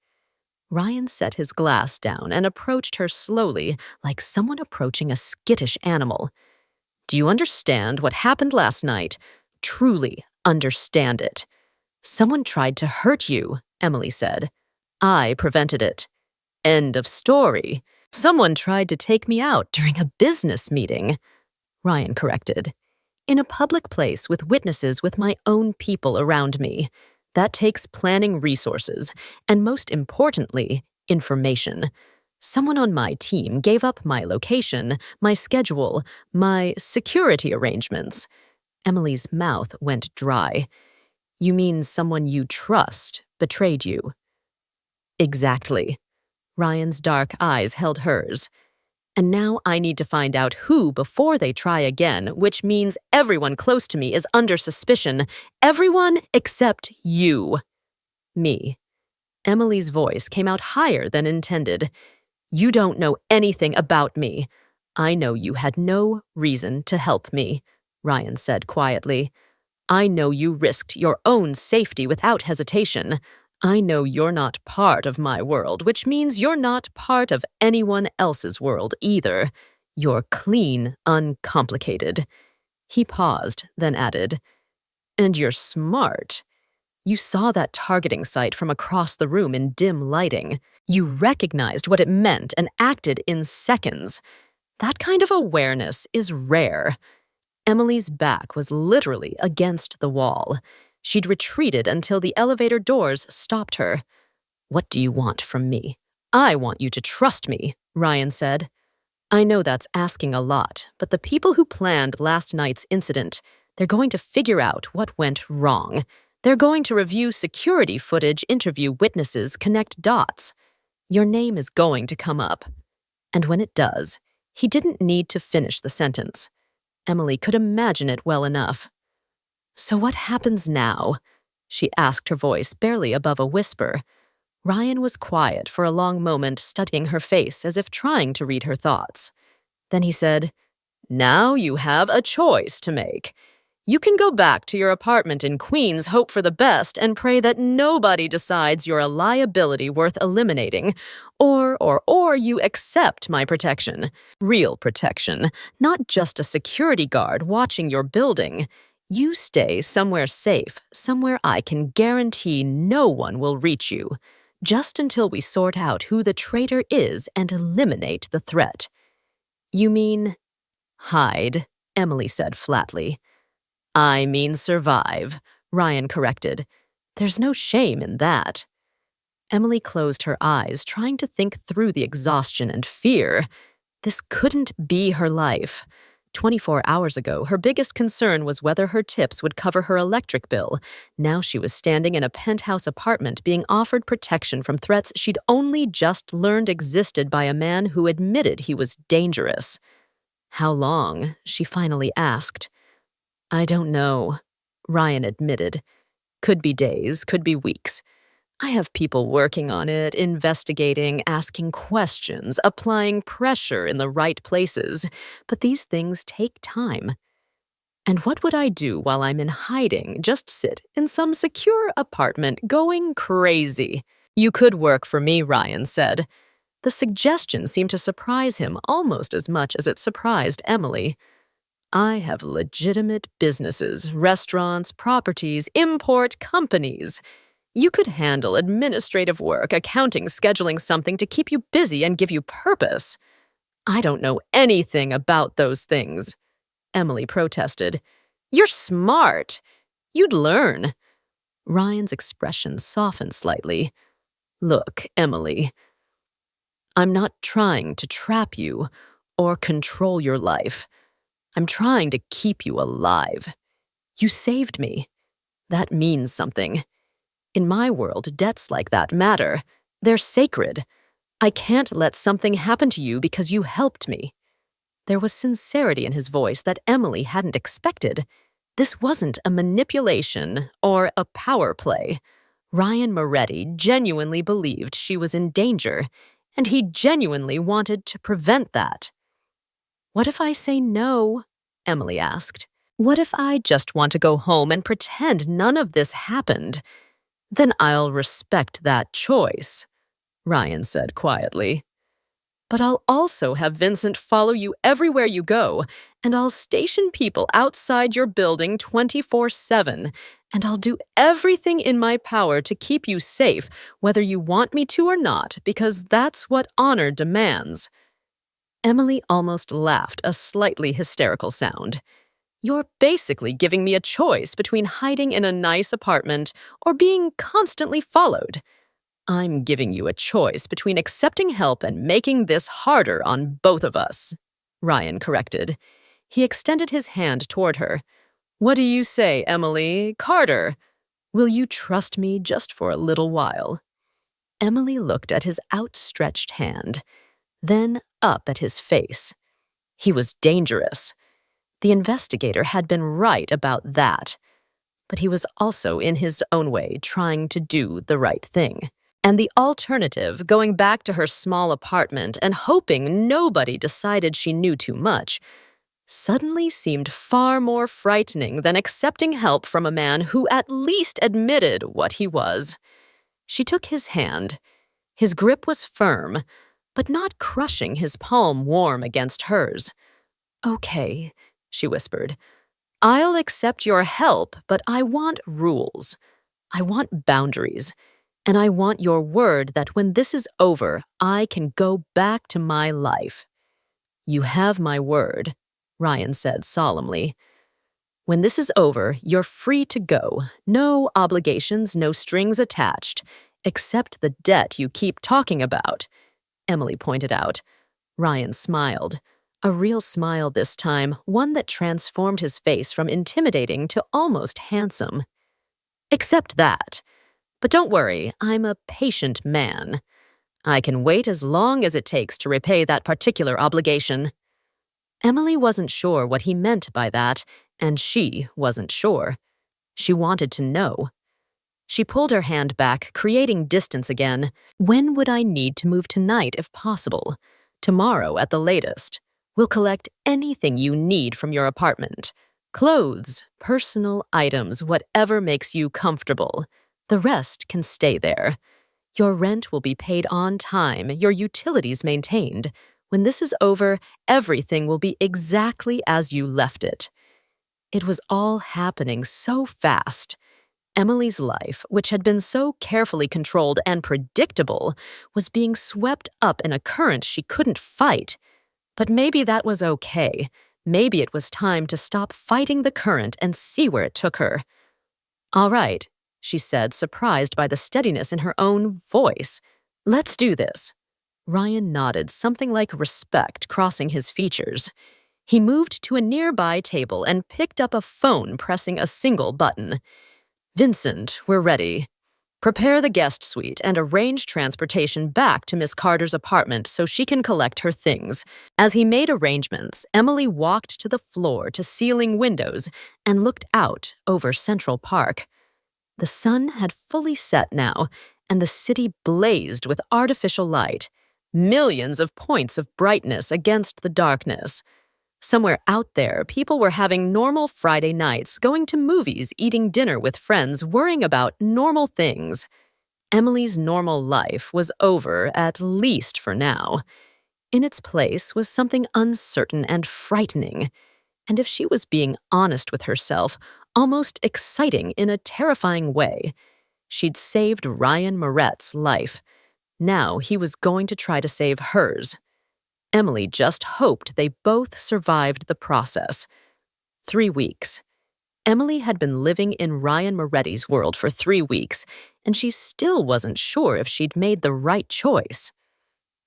Ryan set his glass down and approached her slowly, like someone approaching a skittish animal. "Do you understand what happened last night? Truly understand it." "Someone tried to hurt you," Emily said. "I prevented it." "End of story." "Someone tried to take me out during a business meeting," Ryan corrected. "In a public place with witnesses, with my own people around me. That takes planning resources, and most importantly, information. Someone on my team gave up my location, my schedule, my security arrangements." Emily's mouth went dry. "You mean someone you trust betrayed you?" "Exactly." Ryan's dark eyes held hers. "And now I need to find out who before they try again, which means everyone close to me is under suspicion. Everyone except you." "Me." Emily's voice came out higher than intended. "You don't know anything about me. I know you had no reason to help me," Ryan said quietly. "I know you risked your own safety without hesitation. I know you're not part of my world, which means you're not part of anyone else's world either. You're clean, uncomplicated." He paused, then added, "And you're smart. You saw that targeting site from across the room in dim lighting. You recognized what it meant and acted in seconds. That kind of awareness is rare. Emily's back was literally against the wall. She'd retreated until the elevator doors stopped her. "What do you want from me?" "I want you to trust me," Ryan said. "I know that's asking a lot, but the people who planned last night's incident, they're going to figure out what went wrong. They're going to review security footage, interview witnesses, connect dots. Your name is going to come up." And when it does, he didn't need to finish the sentence. Emily could imagine it well enough. "So what happens now?" she asked, her voice barely above a whisper. Ryan was quiet for a long moment, studying her face as if trying to read her thoughts. Then he said, "Now you have a choice to make. You can go back to your apartment in Queens, hope for the best, and pray that nobody decides you're a liability worth eliminating, or you accept my protection. Real protection, not just a security guard watching your building. You stay somewhere safe, somewhere I can guarantee no one will reach you, just until we sort out who the traitor is and eliminate the threat." "You mean hide," Emily said flatly. "I mean survive," Ryan corrected. "There's no shame in that." Emily closed her eyes, trying to think through the exhaustion and fear. This couldn't be her life. 24 hours ago, her biggest concern was whether her tips would cover her electric bill. Now she was standing in a penthouse apartment being offered protection from threats she'd only just learned existed by a man who admitted he was dangerous. "How long?" she finally asked. "I don't know," Ryan admitted. "Could be days, could be weeks. I have people working on it, investigating, asking questions, applying pressure in the right places, but these things take time. And what would I do while I'm in hiding? Just sit in some secure apartment going crazy?" "You could work for me," Ryan said. The suggestion seemed to surprise him almost as much as it surprised Emily. "I have legitimate businesses, restaurants, properties, import companies. You could handle administrative work, accounting, scheduling something to keep you busy and give you purpose." "I don't know anything about those things," Emily protested. "You're smart. You'd learn." Ryan's expression softened slightly. "Look, Emily, I'm not trying to trap you or control your life. I'm trying to keep you alive. You saved me. That means something. In my world, debts like that matter. They're sacred. I can't let something happen to you because you helped me." There was sincerity in his voice that Emily hadn't expected. This wasn't a manipulation or a power play. Ryan Moretti genuinely believed she was in danger, and he genuinely wanted to prevent that. "What if I say no?" Emily asked. "What if I just want to go home and pretend none of this happened?" "Then I'll respect that choice," Ryan said quietly. "But I'll also have Vincent follow you everywhere you go, and I'll station people outside your building 24/7, and I'll do everything in my power to keep you safe, whether you want me to or not, because that's what honor demands." Emily almost laughed, a slightly hysterical sound. "You're basically giving me a choice between hiding in a nice apartment or being constantly followed." "I'm giving you a choice between accepting help and making this harder on both of us," Ryan corrected. He extended his hand toward her. "What do you say, Emily? Carter, will you trust me just for a little while?" Emily looked at his outstretched hand, then up at his face. He was dangerous. The investigator had been right about that. But he was also, in his own way, trying to do the right thing. And the alternative, going back to her small apartment and hoping nobody decided she knew too much, suddenly seemed far more frightening than accepting help from a man who at least admitted what he was. She took his hand. His grip was firm, but not crushing, his palm warm against hers. "Okay," she whispered. "I'll accept your help, but I want rules. I want boundaries, and I want your word that when this is over, I can go back to my life." "You have my word," Ryan said solemnly. "When this is over, you're free to go. No obligations, no strings attached, except the debt you keep talking about," Emily pointed out. Ryan smiled. A real smile this time, one that transformed his face from intimidating to almost handsome. "Except that. But don't worry, I'm a patient man. I can wait as long as it takes to repay that particular obligation." Emily wasn't sure what he meant by that, and she wasn't sure. She wanted to know. She pulled her hand back, creating distance again. "When would I need to move tonight if possible? Tomorrow at the latest. We'll collect anything you need from your apartment. Clothes, personal items, whatever makes you comfortable. The rest can stay there. Your rent will be paid on time, your utilities maintained. When this is over, everything will be exactly as you left it." It was all happening so fast. Emily's life, which had been so carefully controlled and predictable, was being swept up in a current she couldn't fight. But maybe that was okay. Maybe it was time to stop fighting the current and see where it took her. "All right," she said, surprised by the steadiness in her own voice. "Let's do this." Ryan nodded, something like respect crossing his features. He moved to a nearby table and picked up a phone, pressing a single button. "Vincent, we're ready. Prepare the guest suite and arrange transportation back to Miss Carter's apartment so she can collect her things." As he made arrangements, Emily walked to the floor-to-ceiling windows and looked out over Central Park. The sun had fully set now, and the city blazed with artificial light, millions of points of brightness against the darkness. Somewhere out there, people were having normal Friday nights, going to movies, eating dinner with friends, worrying about normal things. Emily's normal life was over, at least for now. In its place was something uncertain and frightening. And if she was being honest with herself, almost exciting in a terrifying way. She'd saved Ryan Moretti's life. Now he was going to try to save hers. Emily just hoped they both survived the process. 3 weeks. Emily had been living in Ryan Moretti's world for 3 weeks, and she still wasn't sure if she'd made the right choice.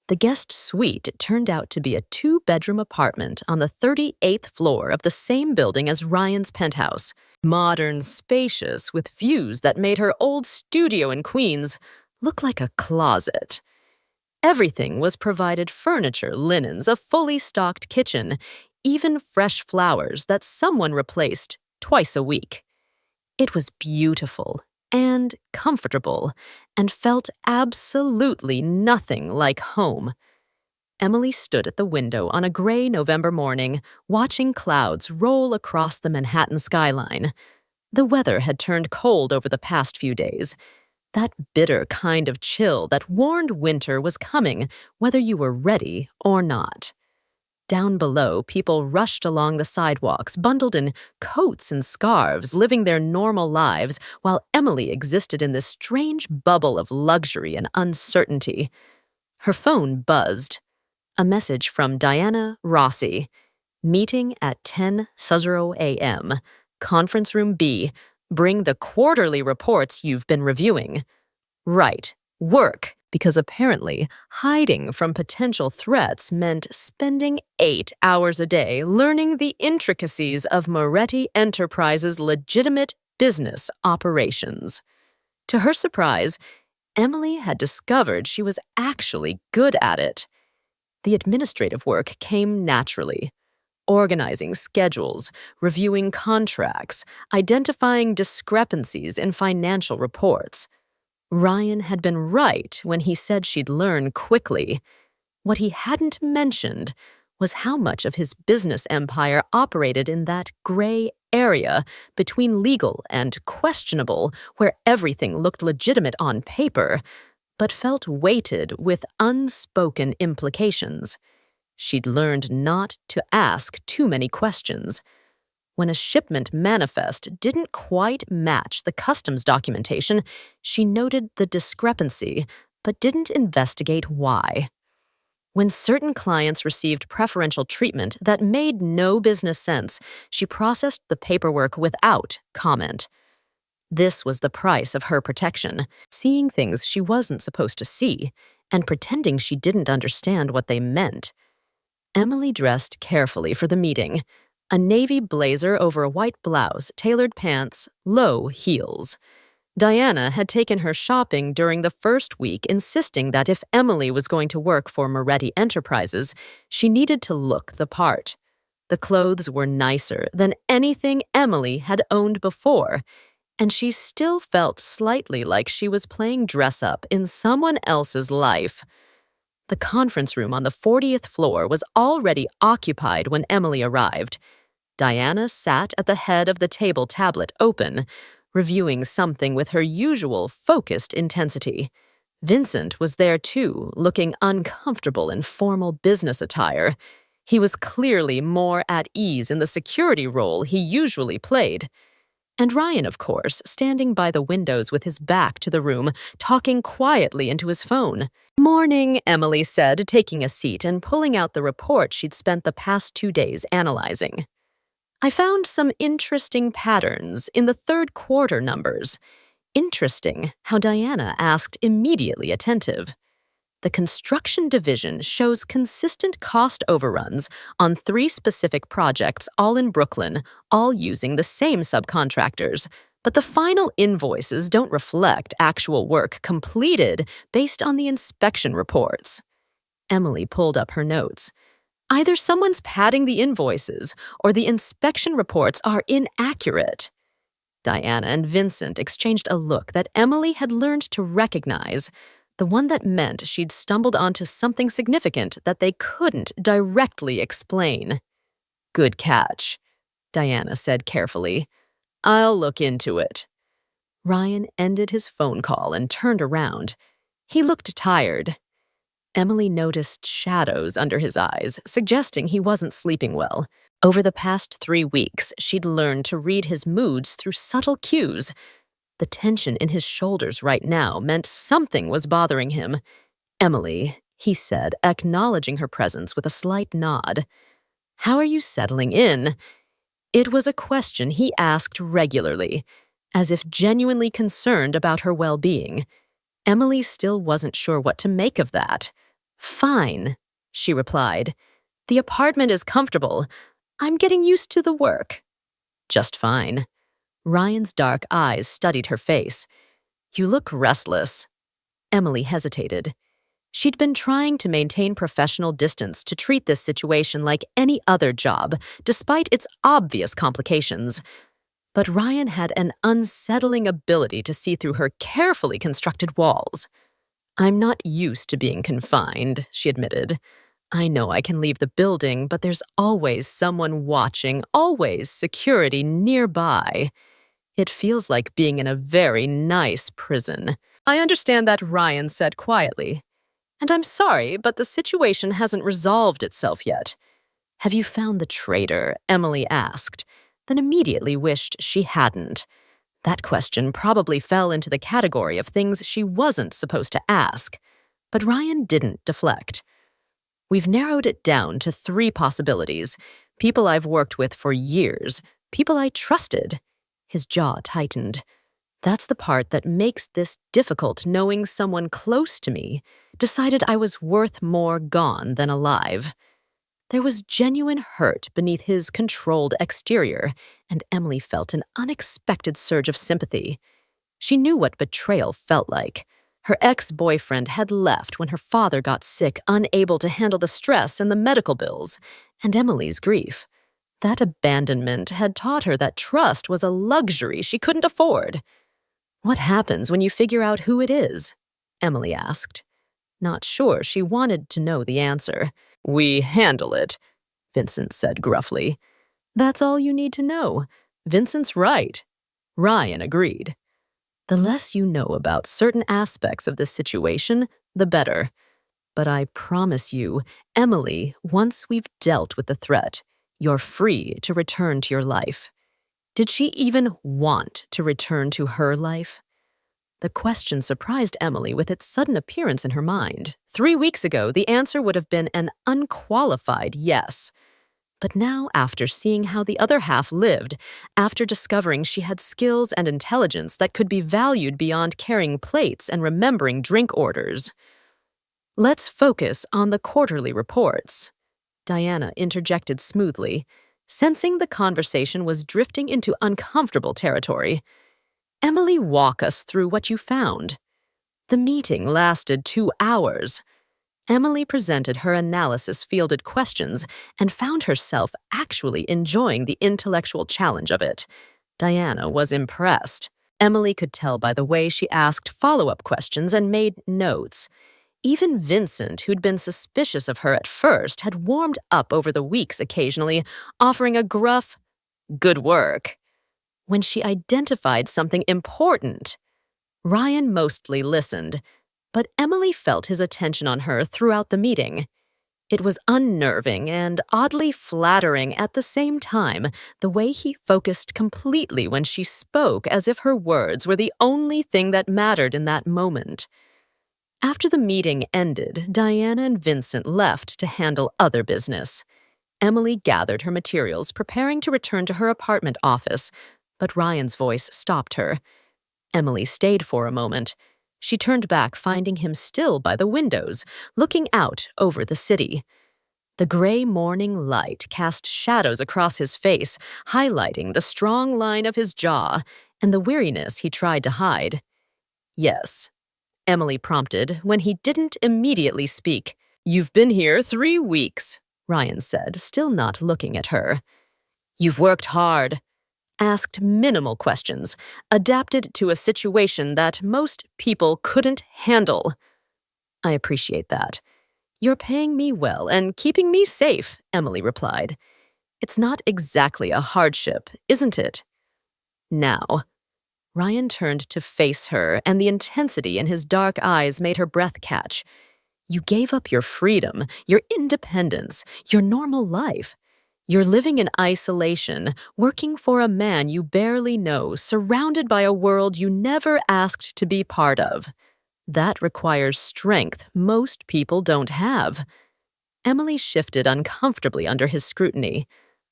The guest suite turned out to be a 2-bedroom apartment on the 38th floor of the same building as Ryan's penthouse. Modern, spacious, with views that made her old studio in Queens look like a closet. Everything was provided: furniture, linens, a fully stocked kitchen, even fresh flowers that someone replaced twice a week. It was beautiful and comfortable and felt absolutely nothing like home. Emily stood at the window on a gray November morning, watching clouds roll across the Manhattan skyline. The weather had turned cold over the past few days. That bitter kind of chill that warned winter was coming, whether you were ready or not. Down below, people rushed along the sidewalks, bundled in coats and scarves, living their normal lives, while Emily existed in this strange bubble of luxury and uncertainty. Her phone buzzed. A message from Diana Rossi. "Meeting at 10:00 a.m. Conference room B. Bring the quarterly reports you've been reviewing." Right. Work. Because apparently, hiding from potential threats meant spending 8 hours a day learning the intricacies of Moretti Enterprises' legitimate business operations. To her surprise, Emily had discovered she was actually good at it. The administrative work came naturally. Organizing schedules, reviewing contracts, identifying discrepancies in financial reports. Ryan had been right when he said she'd learn quickly. What he hadn't mentioned was how much of his business empire operated in that gray area between legal and questionable, where everything looked legitimate on paper, but felt weighted with unspoken implications. She'd learned not to ask too many questions. When a shipment manifest didn't quite match the customs documentation, she noted the discrepancy, but didn't investigate why. When certain clients received preferential treatment that made no business sense, she processed the paperwork without comment. This was the price of her protection, seeing things she wasn't supposed to see, and pretending she didn't understand what they meant. Emily dressed carefully for the meeting. A navy blazer over a white blouse, tailored pants, low heels. Diana had taken her shopping during the first week, insisting that if Emily was going to work for Moretti Enterprises, she needed to look the part. The clothes were nicer than anything Emily had owned before, and she still felt slightly like she was playing dress-up in someone else's life. The conference room on the 40th floor was already occupied when Emily arrived. Diana sat at the head of the table, tablet open, reviewing something with her usual focused intensity. Vincent was there too, looking uncomfortable in formal business attire. He was clearly more at ease in the security role he usually played. And Ryan, of course, standing by the windows with his back to the room, talking quietly into his phone. "Morning," Emily said, taking a seat and pulling out the report she'd spent the past 2 days analyzing. "I found some interesting patterns in the third quarter numbers." Interesting how Diana asked, immediately attentive. "The construction division shows consistent cost overruns on 3 specific projects, all in Brooklyn, all using the same subcontractors, but the final invoices don't reflect actual work completed based on the inspection reports." Emily pulled up her notes. "Either someone's padding the invoices or the inspection reports are inaccurate." Diana and Vincent exchanged a look that Emily had learned to recognize, the one that meant she'd stumbled onto something significant that they couldn't directly explain. "Good catch," Diana said carefully. "I'll look into it." Ryan ended his phone call and turned around. He looked tired. Emily noticed shadows under his eyes, suggesting he wasn't sleeping well. Over the past 3 weeks, she'd learned to read his moods through subtle cues. The tension in his shoulders right now meant something was bothering him. "Emily," he said, acknowledging her presence with a slight nod. "How are you settling in?" It was a question he asked regularly, as if genuinely concerned about her well-being. Emily still wasn't sure what to make of that. "Fine," she replied. "The apartment is comfortable. I'm getting used to the work." "Just fine." Ryan's dark eyes studied her face. "You look restless." Emily hesitated. She'd been trying to maintain professional distance to treat this situation like any other job, despite its obvious complications. But Ryan had an unsettling ability to see through her carefully constructed walls. "I'm not used to being confined," she admitted. "I know I can leave the building, but there's always someone watching, always security nearby. It feels like being in a very nice prison." "I understand that," Ryan said quietly. "And I'm sorry, but the situation hasn't resolved itself yet." "Have you found the traitor?" Emily asked, then immediately wished she hadn't. That question probably fell into the category of things she wasn't supposed to ask. But Ryan didn't deflect. "We've narrowed it down to 3 possibilities. People I've worked with for years. People I trusted." His jaw tightened. "That's the part that makes this difficult, knowing someone close to me decided I was worth more gone than alive." There was genuine hurt beneath his controlled exterior, and Emily felt an unexpected surge of sympathy. She knew what betrayal felt like. Her ex-boyfriend had left when her father got sick, unable to handle the stress and the medical bills, and Emily's grief. That abandonment had taught her that trust was a luxury she couldn't afford. "What happens when you figure out who it is?" Emily asked. Not sure she wanted to know the answer. "We handle it," Vincent said gruffly. "That's all you need to know. Vincent's right." Ryan agreed. "The less you know about certain aspects of this situation, the better. But I promise you, Emily, once we've dealt with the threat, You're free to return to your life. Did she even want to return to her life? The question surprised Emily with its sudden appearance in her mind. 3 weeks ago, the answer would have been an unqualified yes. But now, after seeing how the other half lived, after discovering she had skills and intelligence that could be valued beyond carrying plates and remembering drink orders. Let's focus on the quarterly reports, Diana interjected smoothly, sensing the conversation was drifting into uncomfortable territory. Emily, walk us through what you found. The meeting lasted 2 hours. Emily presented her analysis-fielded questions and found herself actually enjoying the intellectual challenge of it. Diana was impressed. Emily could tell by the way she asked follow-up questions and made notes. Even Vincent, who'd been suspicious of her at first, had warmed up over the weeks occasionally, offering a gruff, "Good work," when she identified something important. Ryan mostly listened, but Emily felt his attention on her throughout the meeting. It was unnerving and oddly flattering at the same time, the way he focused completely when she spoke as if her words were the only thing that mattered in that moment. After the meeting ended, Diana and Vincent left to handle other business. Emily gathered her materials, preparing to return to her apartment office, but Ryan's voice stopped her. Emily stayed for a moment. She turned back, finding him still by the windows, looking out over the city. The gray morning light cast shadows across his face, highlighting the strong line of his jaw and the weariness he tried to hide. "Yes," Emily prompted when he didn't immediately speak. "You've been here 3 weeks," Ryan said, still not looking at her. "You've worked hard, asked minimal questions, adapted to a situation that most people couldn't handle." "I appreciate that. You're paying me well and keeping me safe," Emily replied. "It's not exactly a hardship, isn't it?" Now, Ryan turned to face her, and the intensity in his dark eyes made her breath catch. "You gave up your freedom, your independence, your normal life. You're living in isolation, working for a man you barely know, surrounded by a world you never asked to be part of. That requires strength most people don't have." Emily shifted uncomfortably under his scrutiny.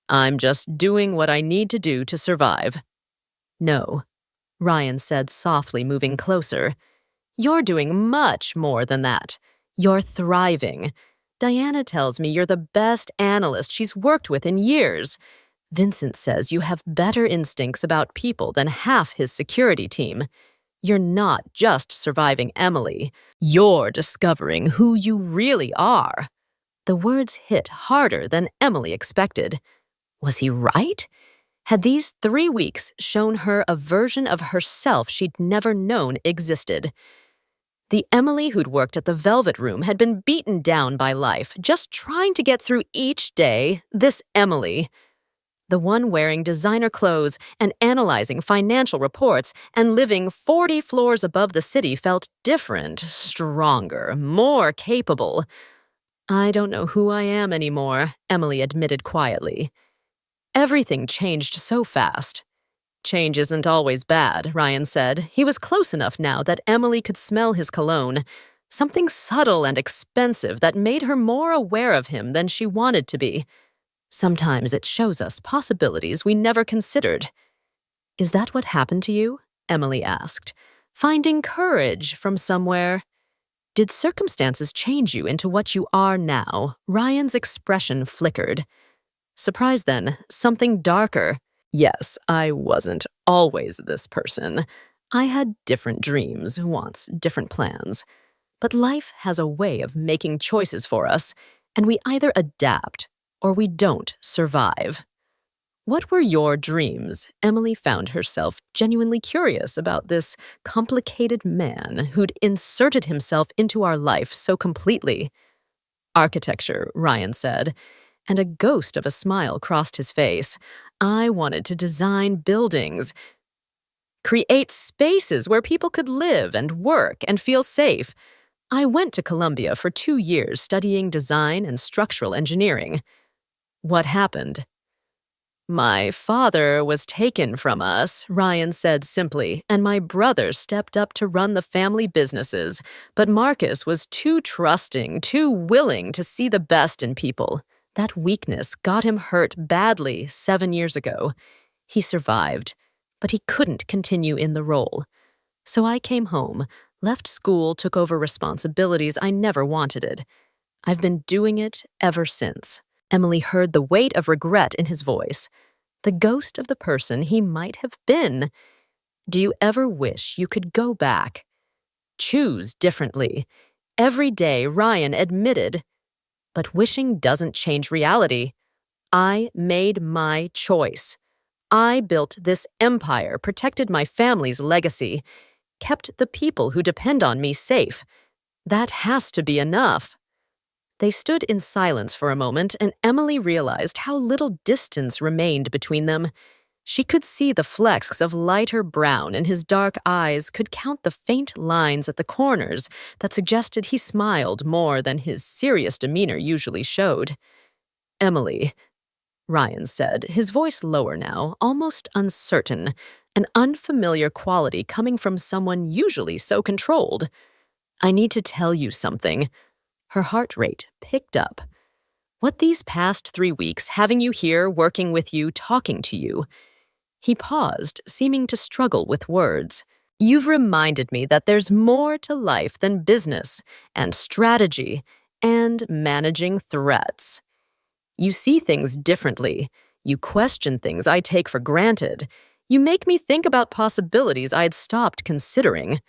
"I'm just doing what I need to do to survive." "No," Ryan said softly, moving closer. "You're doing much more than that. You're thriving. Diana tells me you're the best analyst she's worked with in years. Vincent says you have better instincts about people than half his security team. You're not just surviving Emily. You're discovering who you really are." The words hit harder than Emily expected. Was he right? Had these 3 weeks shown her a version of herself she'd never known existed? The Emily who'd worked at the Velvet Room had been beaten down by life, just trying to get through each day. This Emily, the one wearing designer clothes and analyzing financial reports and living 40 floors above the city, felt different, stronger, more capable. "I don't know who I am anymore," Emily admitted quietly. "Everything changed so fast." "Change isn't always bad," Ryan said. He was close enough now that Emily could smell his cologne, something subtle and expensive that made her more aware of him than she wanted to be. "Sometimes it shows us possibilities we never considered." "Is that what happened to you?" Emily asked, finding courage from somewhere. "Did circumstances change you into what you are now?" Ryan's expression flickered. "Surprise then, something darker." "Yes, I wasn't always this person. I had different dreams, wants, different plans. But life has a way of making choices for us, and we either adapt or we don't survive." "What were your dreams?" Emily found herself genuinely curious about this complicated man who'd inserted himself into our life so completely. "Architecture," Ryan said, and a ghost of a smile crossed his face. "I wanted to design buildings, create spaces where people could live and work and feel safe. I went to Columbia for 2 years studying design and structural engineering." "What happened?" My father was taken from us, Ryan said simply, and my brother stepped up to run the family businesses. But Marcus was too trusting, too willing to see the best in people. That weakness got him hurt badly 7 years ago. He survived, but he couldn't continue in the role. So I came home, left school, took over responsibilities I never wanted. I've been doing it ever since. Emily heard the weight of regret in his voice, the ghost of the person he might have been. Do you ever wish you could go back? Choose differently. Every day, Ryan admitted. But wishing doesn't change reality. I made my choice. I built this empire, protected my family's legacy, kept the people who depend on me safe. That has to be enough. They stood in silence for a moment, and Emily realized how little distance remained between them. She could see the flecks of lighter brown in his dark eyes, could count the faint lines at the corners that suggested he smiled more than his serious demeanor usually showed. "Emily," Ryan said, his voice lower now, almost uncertain, an unfamiliar quality coming from someone usually so controlled. "I need to tell you something." Her heart rate picked up. "What these past 3 weeks, having you here, working with you, talking to you." He paused, seeming to struggle with words. "You've reminded me that there's more to life than business and strategy and managing threats. You see things differently. You question things I take for granted. You make me think about possibilities I'd stopped considering."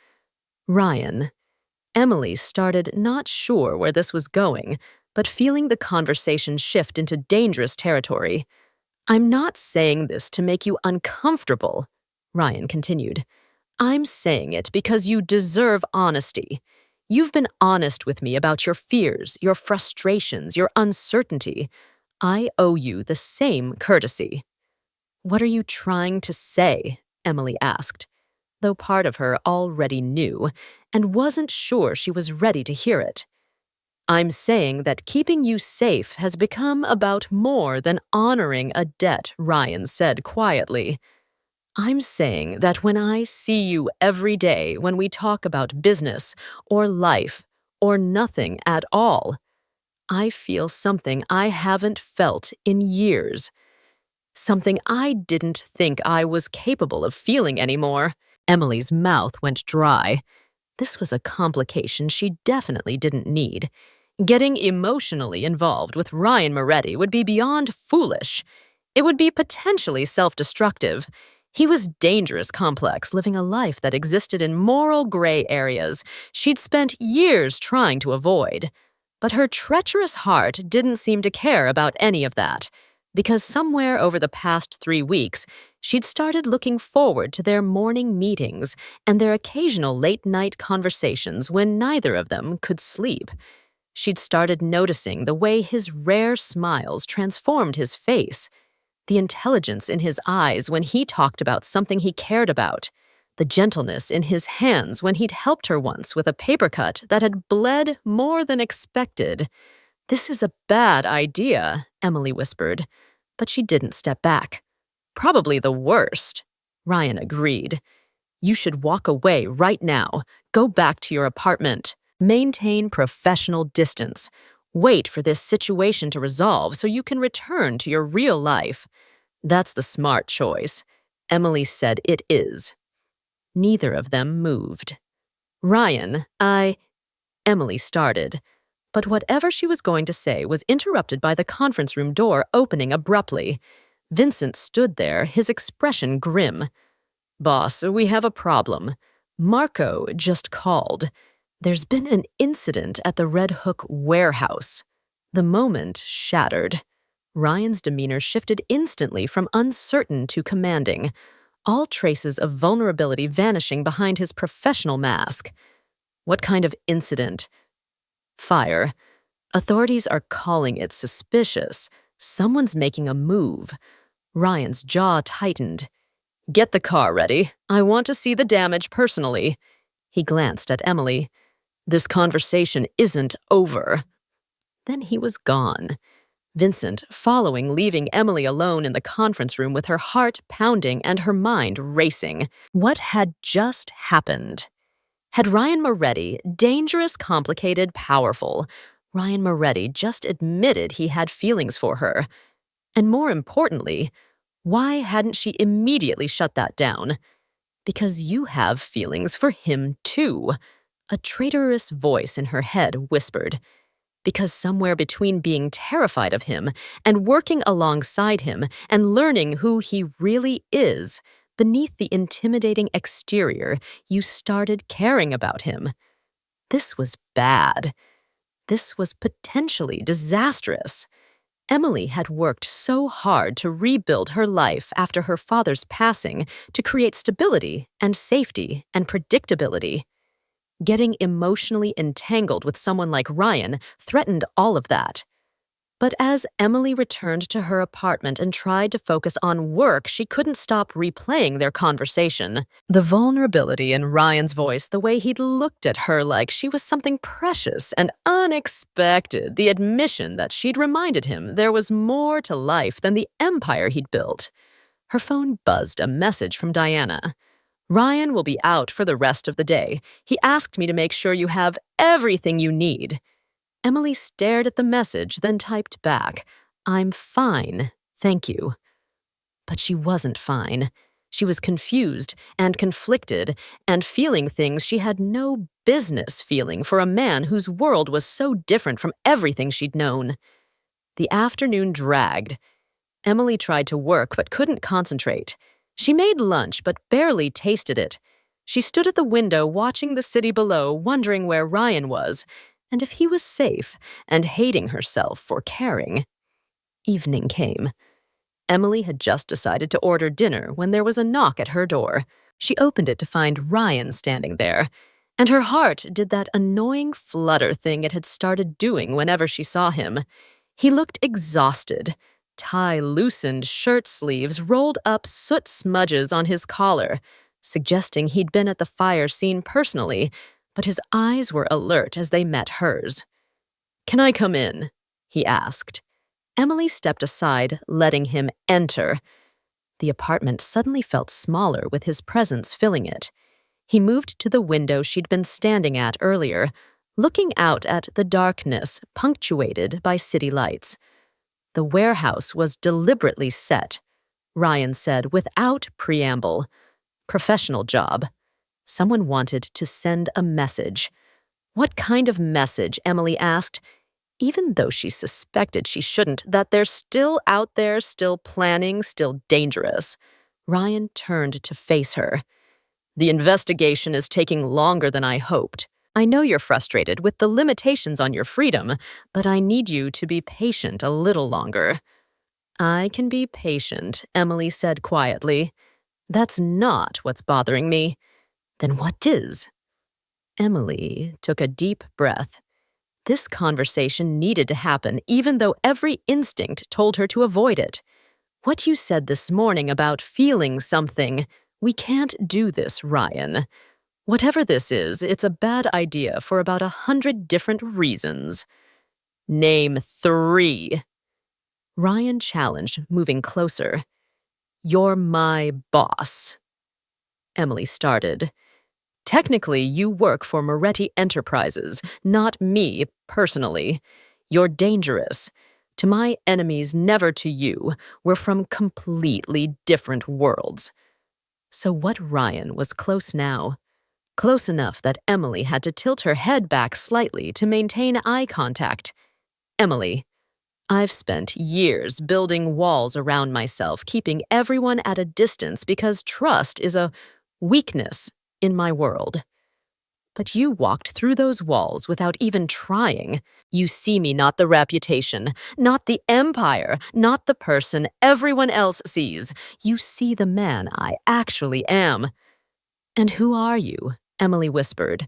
"Ryan." Emily started, not sure where this was going, but feeling the conversation shift into dangerous territory. "I'm not saying this to make you uncomfortable," Ryan continued. "I'm saying it because you deserve honesty. You've been honest with me about your fears, your frustrations, your uncertainty. I owe you the same courtesy." "What are you trying to say?" Emily asked, though part of her already knew and wasn't sure she was ready to hear it. "I'm saying that keeping you safe has become about more than honoring a debt," Ryan said quietly. "I'm saying that when I see you every day, when we talk about business or life or nothing at all, I feel something I haven't felt in years. Something I didn't think I was capable of feeling anymore." Emily's mouth went dry. This was a complication she definitely didn't need. Getting emotionally involved with Ryan Moretti would be beyond foolish. It would be potentially self-destructive. He was dangerous complex, living a life that existed in moral gray areas she'd spent years trying to avoid. But her treacherous heart didn't seem to care about any of that, because somewhere over the past 3 weeks, she'd started looking forward to their morning meetings and their occasional late-night conversations when neither of them could sleep. She'd started noticing the way his rare smiles transformed his face, the intelligence in his eyes when he talked about something he cared about, the gentleness in his hands when he'd helped her once with a paper cut that had bled more than expected. "This is a bad idea," Emily whispered, but she didn't step back. "Probably the worst," Ryan agreed. "You should walk away right now. Go back to your apartment. Maintain professional distance. Wait for this situation to resolve so you can return to your real life." "That's the smart choice." Emily said it is. Neither of them moved. "Ryan, Emily started. But whatever she was going to say was interrupted by the conference room door opening abruptly. Vincent stood there, his expression grim. "Boss, we have a problem. Marco just called. There's been an incident at the Red Hook warehouse." The moment shattered. Ryan's demeanor shifted instantly from uncertain to commanding, all traces of vulnerability vanishing behind his professional mask. "What kind of incident?" "Fire. Authorities are calling it suspicious. Someone's making a move." Ryan's jaw tightened. "Get the car ready. I want to see the damage personally." He glanced at Emily. "This conversation isn't over." Then he was gone. Vincent, following, leaving Emily alone in the conference room with her heart pounding and her mind racing. What had just happened? Had Ryan Moretti, dangerous, complicated, powerful, Ryan Moretti just admitted he had feelings for her? And more importantly, why hadn't she immediately shut that down? Because you have feelings for him too, a traitorous voice in her head whispered. Because somewhere between being terrified of him and working alongside him and learning who he really is, beneath the intimidating exterior, you started caring about him. This was bad. This was potentially disastrous. Emily had worked so hard to rebuild her life after her father's passing to create stability and safety and predictability. Getting emotionally entangled with someone like Ryan threatened all of that. But as Emily returned to her apartment and tried to focus on work, she couldn't stop replaying their conversation. The vulnerability in Ryan's voice, the way he'd looked at her like she was something precious and unexpected, the admission that she'd reminded him there was more to life than the empire he'd built. Her phone buzzed a message from Diana. Ryan will be out for the rest of the day. He asked me to make sure you have everything you need. Emily stared at the message, then typed back, "I'm fine, thank you." But she wasn't fine. She was confused and conflicted and feeling things she had no business feeling for a man whose world was so different from everything she'd known. The afternoon dragged. Emily tried to work but couldn't concentrate. She made lunch but barely tasted it. She stood at the window watching the city below, wondering where Ryan was, and if he was safe, and hating herself for caring. Evening came. Emily had just decided to order dinner when there was a knock at her door. She opened it to find Ryan standing there, and her heart did that annoying flutter thing it had started doing whenever she saw him. He looked exhausted. Tie loosened, shirt sleeves rolled up soot smudges on his collar, suggesting he'd been at the fire scene personally, but his eyes were alert as they met hers. "Can I come in?" he asked. Emily stepped aside, letting him enter. The apartment suddenly felt smaller with his presence filling it. He moved to the window she'd been standing at earlier, looking out at the darkness punctuated by city lights. The warehouse was deliberately set, Ryan said without preamble. Professional job. Someone wanted to send a message. What kind of message, Emily asked, even though she suspected she shouldn't, that they're still out there, still planning, still dangerous. Ryan turned to face her. "The investigation is taking longer than I hoped. I know you're frustrated with the limitations on your freedom, but I need you to be patient a little longer." "I can be patient," Emily said quietly. "That's not what's bothering me." "Then what is?" Emily took a deep breath. This conversation needed to happen, even though every instinct told her to avoid it. "What you said this morning about feeling something, we can't do this, Ryan. Whatever this is, it's a bad idea for about 100 different reasons." "Name 3. Ryan challenged, moving closer. "You're my boss." Emily started. "Technically, you work for Moretti Enterprises, not me personally. You're dangerous. To my enemies, never to you. We're from completely different worlds." So what Ryan was close now? Close enough that Emily had to tilt her head back slightly to maintain eye contact. "Emily, I've spent years building walls around myself, keeping everyone at a distance because trust is a weakness in my world. But you walked through those walls without even trying. You see me not the reputation, not the empire, not the person everyone else sees. You see the man I actually am." "And who are you?" Emily whispered.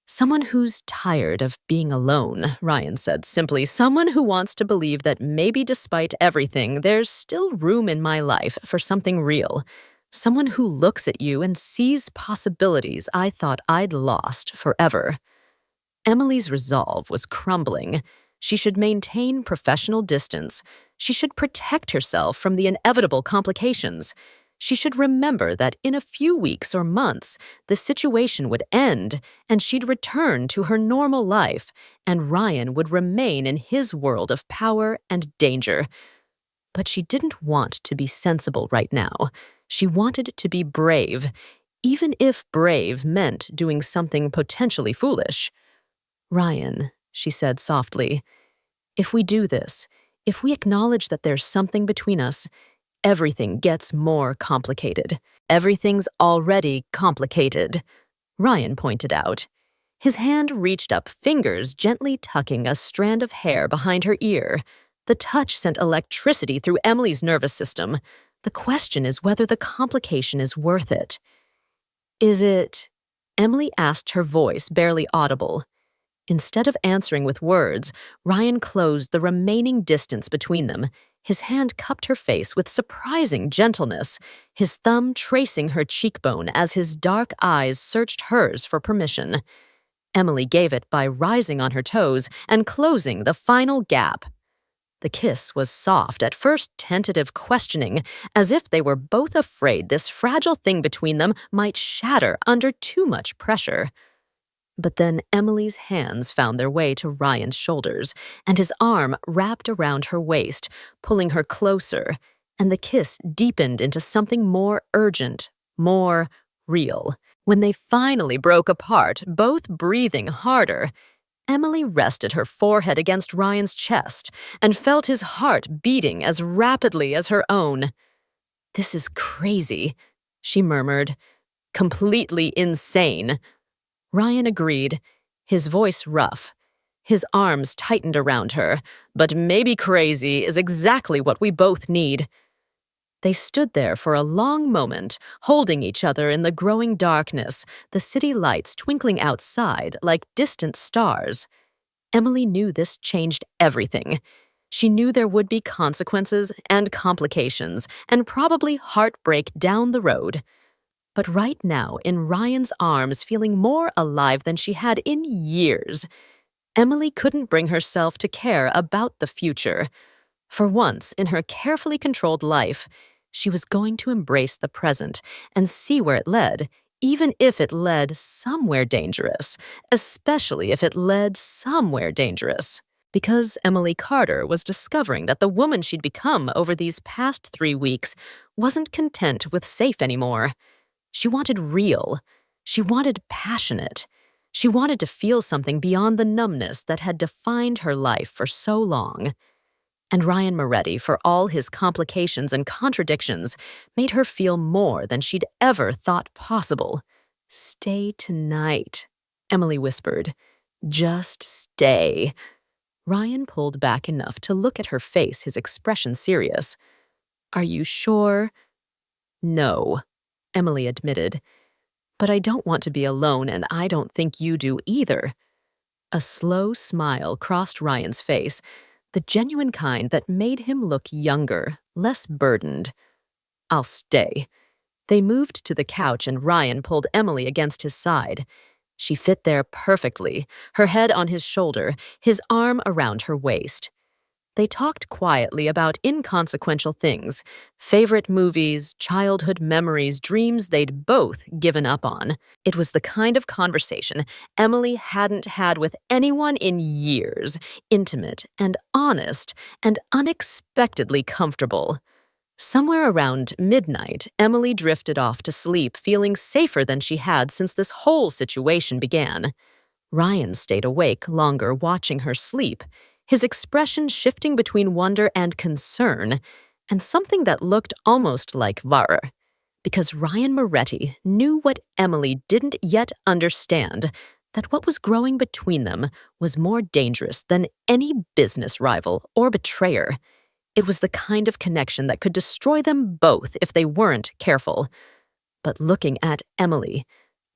"Someone who's tired of being alone," Ryan said simply. "Someone who wants to believe that maybe despite everything, there's still room in my life for something real. Someone who looks at you and sees possibilities I thought I'd lost forever." Emily's resolve was crumbling. She should maintain professional distance. She should protect herself from the inevitable complications. She should remember that in a few weeks or months, the situation would end and she'd return to her normal life, and Ryan would remain in his world of power and danger. But she didn't want to be sensible right now. She wanted to be brave, even if brave meant doing something potentially foolish. "Ryan," she said softly, "if we do this, if we acknowledge that there's something between us, everything gets more complicated." "Everything's already complicated," Ryan pointed out. His hand reached up, fingers gently tucking a strand of hair behind her ear. The touch sent electricity through Emily's nervous system. The question is whether the complication is worth it. "Is it?" Emily asked, her voice barely audible. Instead of answering with words, Ryan closed the remaining distance between them. His hand cupped her face with surprising gentleness, his thumb tracing her cheekbone as his dark eyes searched hers for permission. Emily gave it by rising on her toes and closing the final gap. The kiss was soft, at first tentative, questioning, as if they were both afraid this fragile thing between them might shatter under too much pressure. But then Emily's hands found their way to Ryan's shoulders, and his arm wrapped around her waist, pulling her closer, and the kiss deepened into something more urgent, more real. When they finally broke apart, both breathing harder, Emily rested her forehead against Ryan's chest and felt his heart beating as rapidly as her own. "This is crazy," she murmured. "Completely insane." Ryan agreed, his voice rough. His arms tightened around her, "But maybe crazy is exactly what we both need." They stood there for a long moment, holding each other in the growing darkness, the city lights twinkling outside like distant stars. Emily knew this changed everything. She knew there would be consequences and complications, and probably heartbreak down the road. But right now, in Ryan's arms, feeling more alive than she had in years, Emily couldn't bring herself to care about the future. For once in her carefully controlled life, she was going to embrace the present and see where it led, even if it led somewhere dangerous, especially if it led somewhere dangerous. Because Emily Carter was discovering that the woman she'd become over these past 3 weeks wasn't content with safe anymore. She wanted real. She wanted passionate. She wanted to feel something beyond the numbness that had defined her life for so long. And Ryan Moretti, for all his complications and contradictions, made her feel more than she'd ever thought possible. "Stay tonight," Emily whispered. "Just stay." Ryan pulled back enough to look at her face, his expression serious. "Are you sure?" "No," Emily admitted. "But I don't want to be alone, and I don't think you do either." A slow smile crossed Ryan's face, the genuine kind that made him look younger, less burdened. "I'll stay." They moved to the couch and Ryan pulled Emily against his side. She fit there perfectly, her head on his shoulder, his arm around her waist. They talked quietly about inconsequential things, favorite movies, childhood memories, dreams they'd both given up on. It was the kind of conversation Emily hadn't had with anyone in years, intimate and honest and unexpectedly comfortable. Somewhere around midnight, Emily drifted off to sleep, feeling safer than she had since this whole situation began. Ryan stayed awake longer, watching her sleep, his expression shifting between wonder and concern, and something that looked almost like horror. Because Ryan Moretti knew what Emily didn't yet understand, that what was growing between them was more dangerous than any business rival or betrayer. It was the kind of connection that could destroy them both if they weren't careful. But looking at Emily,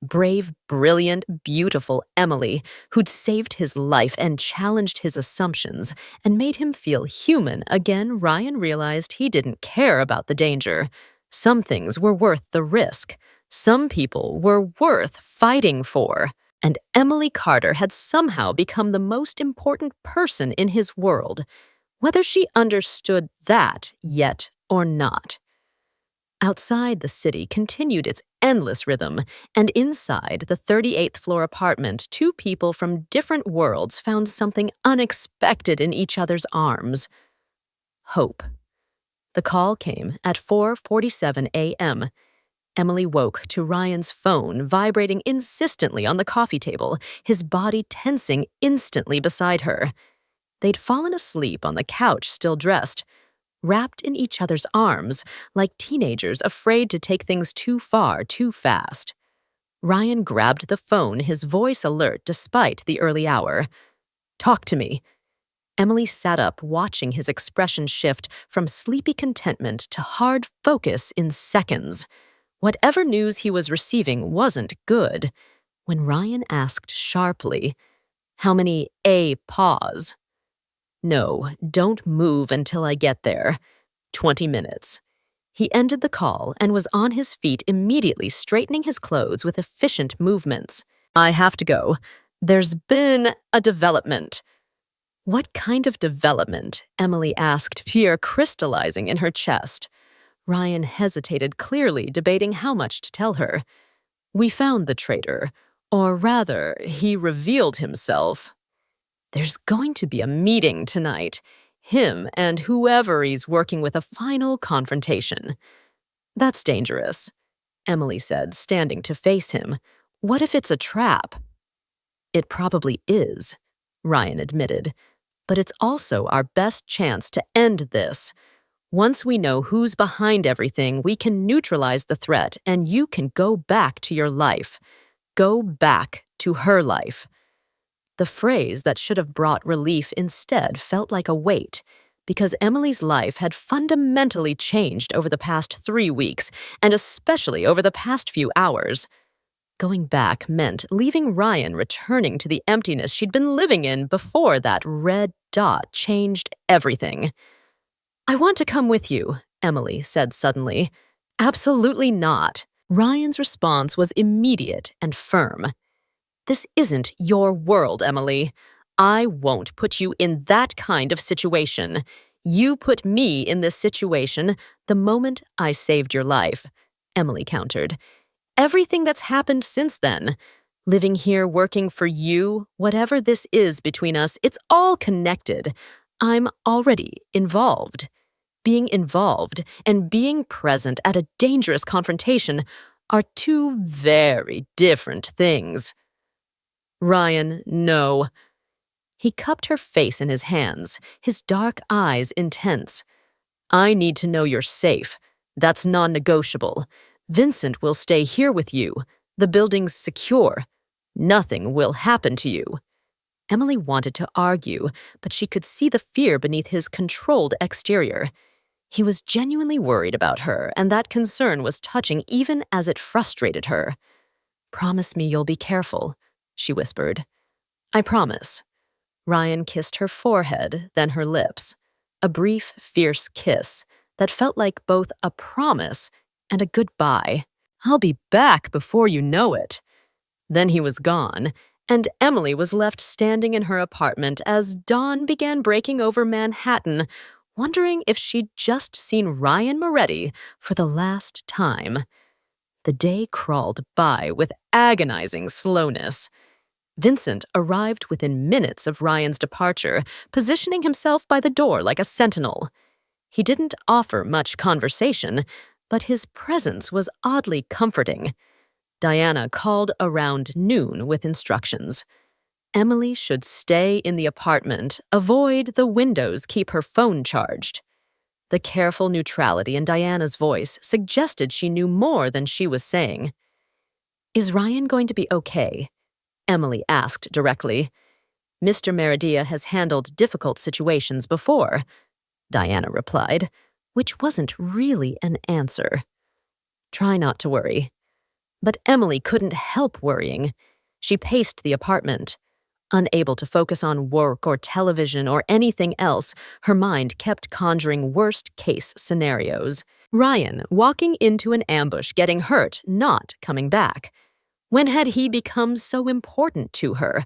brave, brilliant, beautiful Emily, who'd saved his life and challenged his assumptions and made him feel human again, Ryan realized he didn't care about the danger. Some things were worth the risk. Some people were worth fighting for. And Emily Carter had somehow become the most important person in his world, whether she understood that yet or not. Outside, the city continued its endless rhythm, and inside the 38th floor apartment, two people from different worlds found something unexpected in each other's arms. Hope. The call came at 4:47 a.m. Emily woke to Ryan's phone vibrating insistently on the coffee table, his body tensing instantly beside her. They'd fallen asleep on the couch, still dressed, wrapped in each other's arms, like teenagers afraid to take things too far too fast. Ryan grabbed the phone, his voice alert despite the early hour. "Talk to me." Emily sat up, watching his expression shift from sleepy contentment to hard focus in seconds. Whatever news he was receiving wasn't good. When Ryan asked sharply, "How many paws?" "No, don't move until I get there. 20 minutes. He ended the call and was on his feet immediately, straightening his clothes with efficient movements. "I have to go. There's been a development." "What kind of development?" Emily asked, fear crystallizing in her chest. Ryan hesitated, clearly debating how much to tell her. "We found the traitor. Or rather, he revealed himself. There's going to be a meeting tonight. Him and whoever he's working with, a final confrontation." "That's dangerous," Emily said, standing to face him. "What if it's a trap?" "It probably is," Ryan admitted. "But it's also our best chance to end this. Once we know who's behind everything, we can neutralize the threat and you can go back to your life. Go back to her life." The phrase that should have brought relief instead felt like a weight, because Emily's life had fundamentally changed over the past 3 weeks, and especially over the past few hours. Going back meant leaving Ryan, returning to the emptiness she'd been living in before that red dot changed everything. "I want to come with you," Emily said suddenly. "Absolutely not." Ryan's response was immediate and firm. "This isn't your world, Emily. I won't put you in that kind of situation. You put me in this situation the moment I saved your life," Emily countered. "Everything that's happened since then, living here, working for you, whatever this is between us, it's all connected. I'm already involved. Being involved and being present at a dangerous confrontation are two very different things." "Ryan, no." He cupped her face in his hands, his dark eyes intense. "I need to know you're safe. That's non-negotiable. Vincent will stay here with you. The building's secure. Nothing will happen to you." Emily wanted to argue, but she could see the fear beneath his controlled exterior. He was genuinely worried about her, and that concern was touching even as it frustrated her. "Promise me you'll be careful," she whispered. "I promise." Ryan kissed her forehead, then her lips. A brief, fierce kiss that felt like both a promise and a goodbye. "I'll be back before you know it." Then he was gone, and Emily was left standing in her apartment as dawn began breaking over Manhattan, wondering if she'd just seen Ryan Moretti for the last time. The day crawled by with agonizing slowness. Vincent arrived within minutes of Ryan's departure, positioning himself by the door like a sentinel. He didn't offer much conversation, but his presence was oddly comforting. Diana called around noon with instructions. Emily should stay in the apartment, avoid the windows, keep her phone charged. The careful neutrality in Diana's voice suggested she knew more than she was saying. "Is Ryan going to be okay?" Emily asked directly. "Mr. Meridia has handled difficult situations before," Diana replied, which wasn't really an answer. "Try not to worry." But Emily couldn't help worrying. She paced the apartment. Unable to focus on work or television or anything else, her mind kept conjuring worst-case scenarios. Ryan walking into an ambush, getting hurt, not coming back. When had he become so important to her?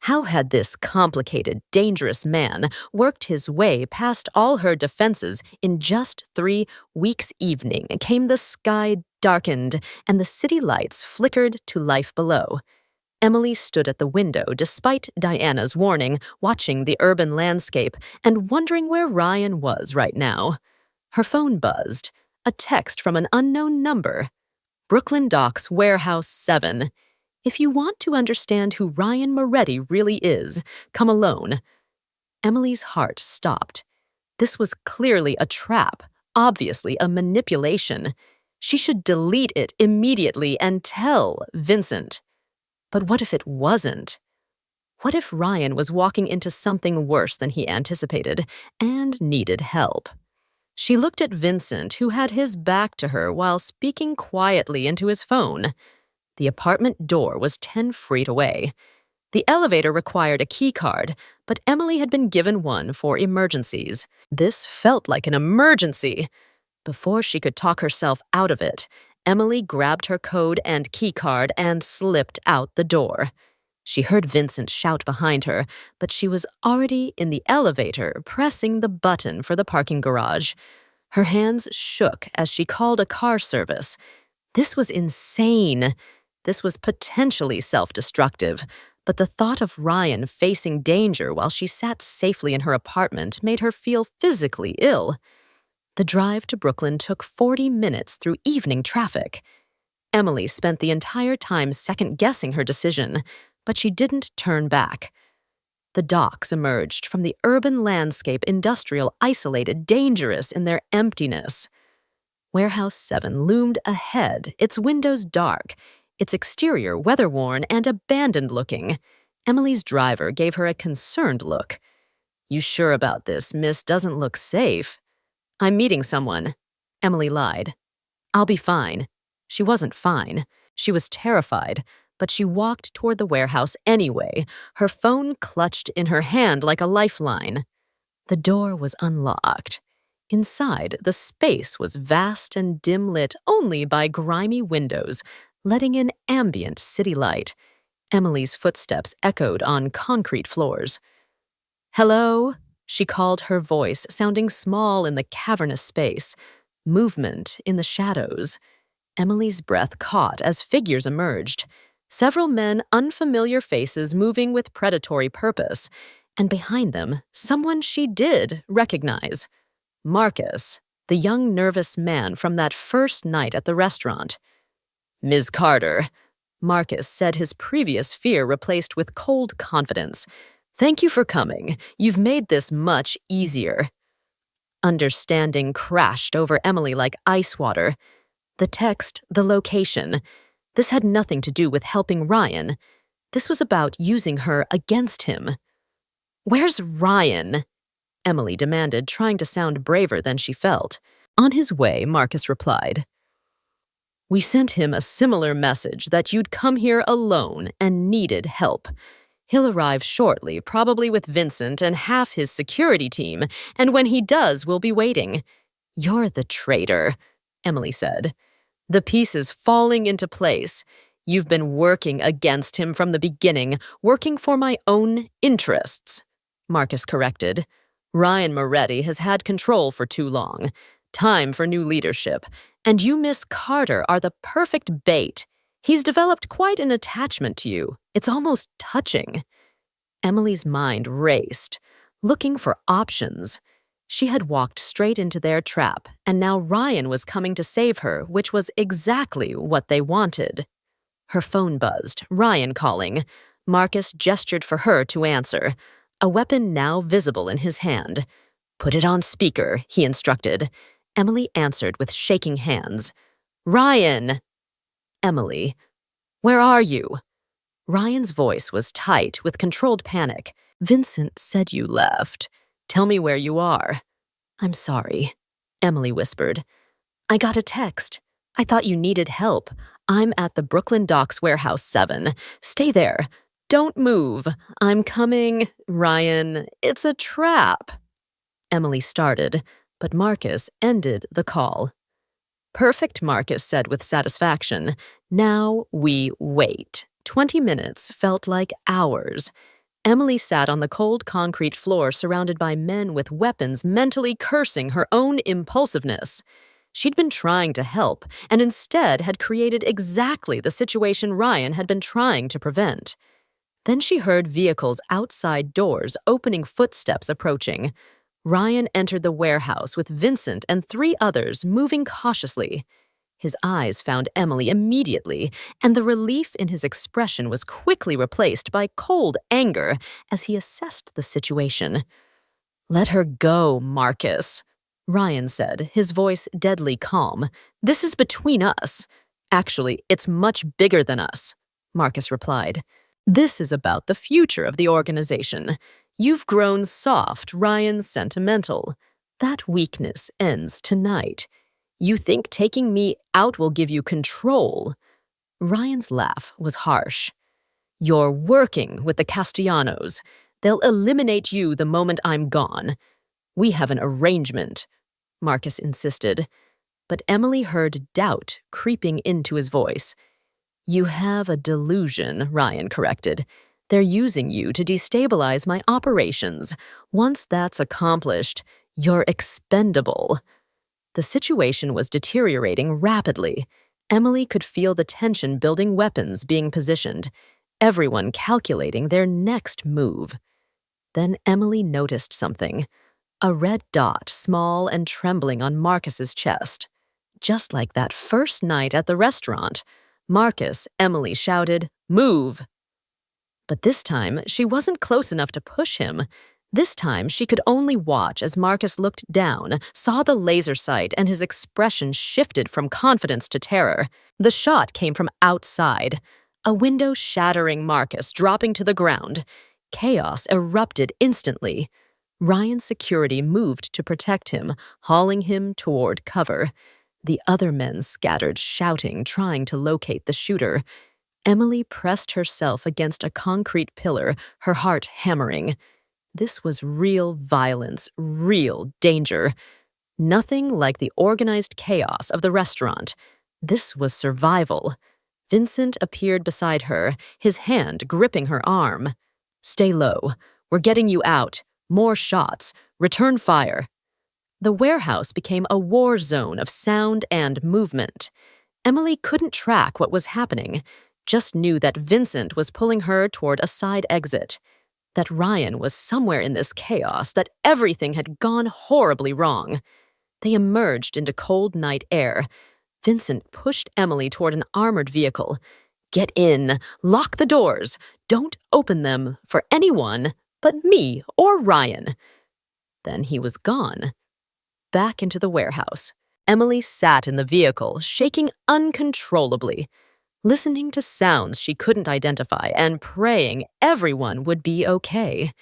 How had this complicated, dangerous man worked his way past all her defenses in just 3 weeks? Evening came, the sky darkened, and the city lights flickered to life below. Emily stood at the window despite Diana's warning, watching the urban landscape and wondering where Ryan was right now. Her phone buzzed, a text from an unknown number. Brooklyn Docks Warehouse 7. If you want to understand who Ryan Moretti really is, come alone. Emily's heart stopped. This was clearly a trap, obviously a manipulation. She should delete it immediately and tell Vincent. But what if it wasn't? What if Ryan was walking into something worse than he anticipated and needed help? She looked at Vincent, who had his back to her while speaking quietly into his phone. The apartment door was 10 feet away. The elevator required a key card, but Emily had been given one for emergencies. This felt like an emergency. Before she could talk herself out of it, Emily grabbed her code and key card and slipped out the door. She heard Vincent shout behind her, but she was already in the elevator, pressing the button for the parking garage. Her hands shook as she called a car service. This was insane. This was potentially self-destructive, but the thought of Ryan facing danger while she sat safely in her apartment made her feel physically ill. The drive to Brooklyn took 40 minutes through evening traffic. Emily spent the entire time second-guessing her decision, but she didn't turn back. The docks emerged from the urban landscape, industrial, isolated, dangerous in their emptiness. Warehouse 7 loomed ahead, its windows dark, its exterior weather-worn and abandoned-looking. Emily's driver gave her a concerned look. "You sure about this? Miss doesn't look safe." "I'm meeting someone." Emily lied. "I'll be fine." She wasn't fine. She was terrified, but she walked toward the warehouse anyway, her phone clutched in her hand like a lifeline. The door was unlocked. Inside, the space was vast and dim-lit only by grimy windows, letting in ambient city light. Emily's footsteps echoed on concrete floors. "Hello?" She called, her voice sounding small in the cavernous space. Movement in the shadows. Emily's breath caught as figures emerged. Several men, unfamiliar faces moving with predatory purpose. And behind them, someone she did recognize. Marcus, the young nervous man from that first night at the restaurant. "Ms. Carter," Marcus said, his previous fear replaced with cold confidence. "Thank you for coming. You've made this much easier." Understanding crashed over Emily like ice water. The text, the location. This had nothing to do with helping Ryan. This was about using her against him. "Where's Ryan?" Emily demanded, trying to sound braver than she felt. "On his way," Marcus replied. "We sent him a similar message that you'd come here alone and needed help. He'll arrive shortly, probably with Vincent and half his security team, and when he does, we'll be waiting." "You're the traitor," Emily said. "The pieces falling into place. You've been working against him from the beginning, working for my own interests," Marcus corrected. "Ryan Moretti has had control for too long. Time for new leadership. And you, Miss Carter, are the perfect bait. He's developed quite an attachment to you. It's almost touching." Emily's mind raced, looking for options. She had walked straight into their trap, and now Ryan was coming to save her, which was exactly what they wanted. Her phone buzzed, Ryan calling. Marcus gestured for her to answer, a weapon now visible in his hand. "Put it on speaker," he instructed. Emily answered with shaking hands. "Ryan!" "Emily, where are you?" Ryan's voice was tight with controlled panic. "Vincent said you left. Tell me where you are." "I'm sorry," Emily whispered. "I got a text. I thought you needed help. I'm at the Brooklyn Docks Warehouse 7. Stay there. Don't move. I'm coming. Ryan, it's a trap." Emily started, but Marcus ended the call. Perfect, Marcus said with satisfaction. Now we wait. 20 minutes felt like hours. Emily sat on the cold concrete floor surrounded by men with weapons, mentally cursing her own impulsiveness. She'd been trying to help, and instead had created exactly the situation Ryan had been trying to prevent. Then she heard vehicles outside doors, opening footsteps approaching. Ryan entered the warehouse with Vincent and 3 others, moving cautiously. His eyes found Emily immediately, and the relief in his expression was quickly replaced by cold anger as he assessed the situation. "Let her go, Marcus," Ryan said, his voice deadly calm. "This is between us." "Actually, it's much bigger than us," Marcus replied. "This is about the future of the organization. You've grown soft, Ryan sentimental. That weakness ends tonight. You think taking me out will give you control?" Ryan's laugh was harsh. "You're working with the Castellanos. They'll eliminate you the moment I'm gone. We have an arrangement," Marcus insisted. But Emily heard doubt creeping into his voice. "You have a delusion," Ryan corrected. "They're using you to destabilize my operations. Once that's accomplished, you're expendable." The situation was deteriorating rapidly. Emily could feel the tension building, weapons being positioned, everyone calculating their next move. Then Emily noticed something. A red dot, small and trembling on Marcus's chest. Just like that first night at the restaurant. "Marcus," Emily shouted, "move!" But this time, she wasn't close enough to push him. This time, she could only watch as Marcus looked down, saw the laser sight, and his expression shifted from confidence to terror. The shot came from outside. A window shattering Marcus, dropping to the ground. Chaos erupted instantly. Ryan's security moved to protect him, hauling him toward cover. The other men scattered, shouting, trying to locate the shooter. Emily pressed herself against a concrete pillar, her heart hammering. This was real violence, real danger. Nothing like the organized chaos of the restaurant. This was survival. Vincent appeared beside her, his hand gripping her arm. "Stay low. We're getting you out. More shots. Return fire." The warehouse became a war zone of sound and movement. Emily couldn't track what was happening, just knew that Vincent was pulling her toward a side exit, that Ryan was somewhere in this chaos, that everything had gone horribly wrong. They emerged into cold night air. Vincent pushed Emily toward an armored vehicle. "Get in. Lock the doors. Don't open them for anyone but me or Ryan." Then he was gone. Back into the warehouse. Emily sat in the vehicle, shaking uncontrollably, listening to sounds she couldn't identify and praying everyone would be okay.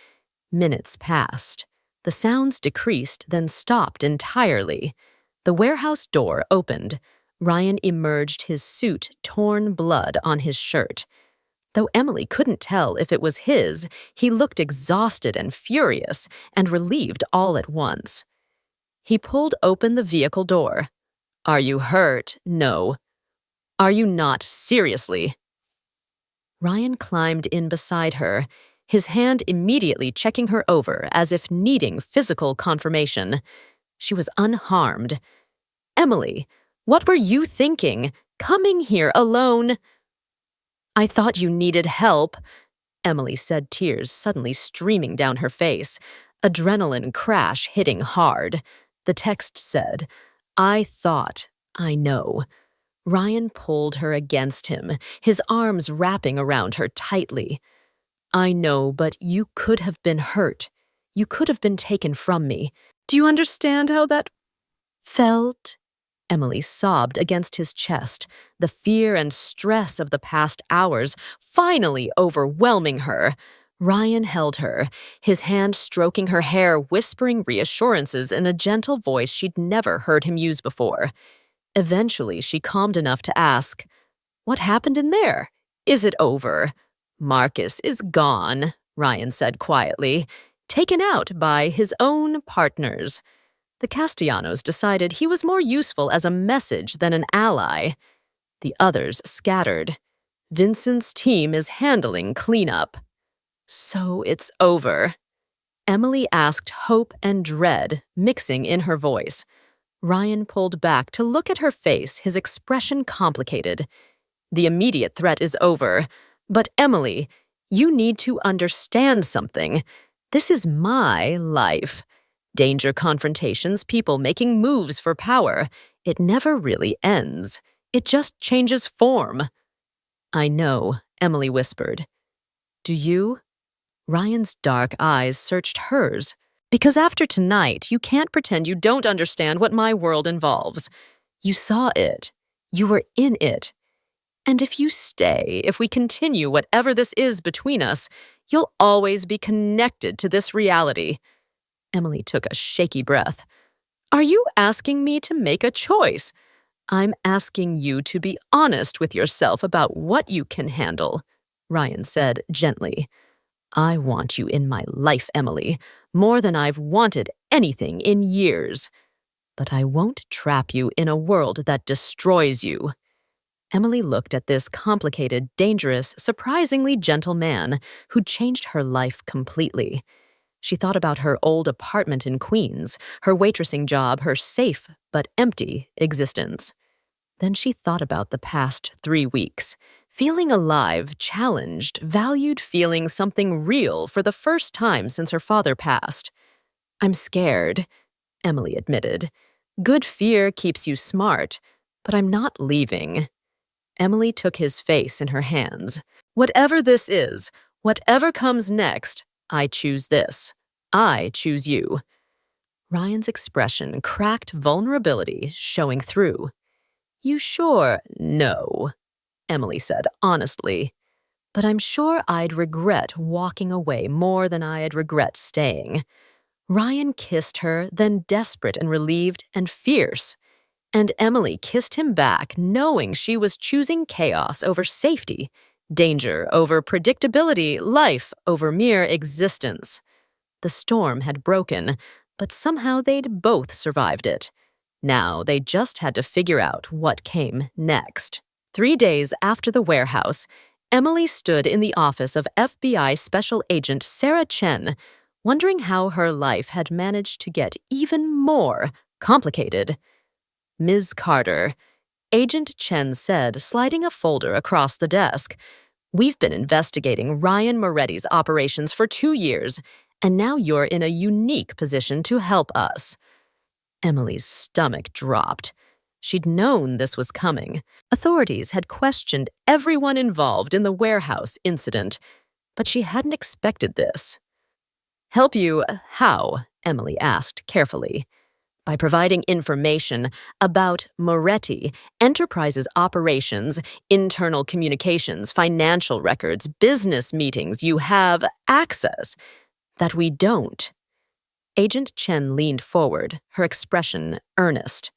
Minutes passed. The sounds decreased, then stopped entirely. The warehouse door opened. Ryan emerged, his suit torn, blood on his shirt. Though Emily couldn't tell if it was his, he looked exhausted and furious, and relieved all at once. He pulled open the vehicle door. "Are you hurt? No. Are you not, seriously?" Ryan climbed in beside her, his hand immediately checking her over as if needing physical confirmation. She was unharmed. "Emily, what were you thinking? Coming here alone?" "I thought you needed help," Emily said, tears suddenly streaming down her face. Adrenaline crash hitting hard. The text said, "I thought, I know." Ryan pulled her against him, his arms wrapping around her tightly. "I know, but you could have been hurt. You could have been taken from me. Do you understand how that felt?" Emily sobbed against his chest, the fear and stress of the past hours finally overwhelming her. Ryan held her, his hand stroking her hair, whispering reassurances in a gentle voice she'd never heard him use before. Eventually, she calmed enough to ask, "What happened in there? Is it over?" "Marcus is gone," Ryan said quietly, "taken out by his own partners." The Castellanos decided he was more useful as a message than an ally. The others scattered. Vincent's team is handling cleanup. So it's over. Emily asked hope and dread, mixing in her voice. Ryan pulled back to look at her face, his expression complicated. The immediate threat is over. But Emily, you need to understand something. This is my life. Danger confrontations, people making moves for power. It never really ends. It just changes form. I know, Emily whispered. Do you? Ryan's dark eyes searched hers. Because after tonight, you can't pretend you don't understand what my world involves. You saw it. You were in it. And if you stay, if we continue whatever this is between us, you'll always be connected to this reality. Emily took a shaky breath. Are you asking me to make a choice? I'm asking you to be honest with yourself about what you can handle, Ryan said gently. I want you in my life, Emily, more than I've wanted anything in years. But I won't trap you in a world that destroys you. Emily looked at this complicated, dangerous, surprisingly gentle man who'd changed her life completely. She thought about her old apartment in Queens, her waitressing job, her safe but empty existence. Then she thought about the past 3 weeks, feeling alive, challenged, valued, feeling something real for the first time since her father passed. I'm scared, Emily admitted. Good fear keeps you smart, but I'm not leaving. Emily took his face in her hands. Whatever this is, whatever comes next, I choose this. I choose you. Ryan's expression cracked vulnerability, showing through. You sure? No, Emily said honestly. But I'm sure I'd regret walking away more than I'd regret staying. Ryan kissed her, then desperate and relieved and fierce. And Emily kissed him back, knowing she was choosing chaos over safety, danger over predictability, life over mere existence. The storm had broken, but somehow they'd both survived it. Now they just had to figure out what came next. 3 days after the warehouse, Emily stood in the office of FBI Special Agent Sarah Chen, wondering how her life had managed to get even more complicated. Ms. Carter, Agent Chen said, sliding a folder across the desk. We've been investigating Ryan Moretti's operations for 2 years, and now you're in a unique position to help us. Emily's stomach dropped. She'd known this was coming. Authorities had questioned everyone involved in the warehouse incident, but she hadn't expected this. Help you how? Emily asked carefully. By providing information about Moretti, Enterprise's operations, internal communications, financial records, business meetings, you have access that we don't. Agent Chen leaned forward, her expression earnest.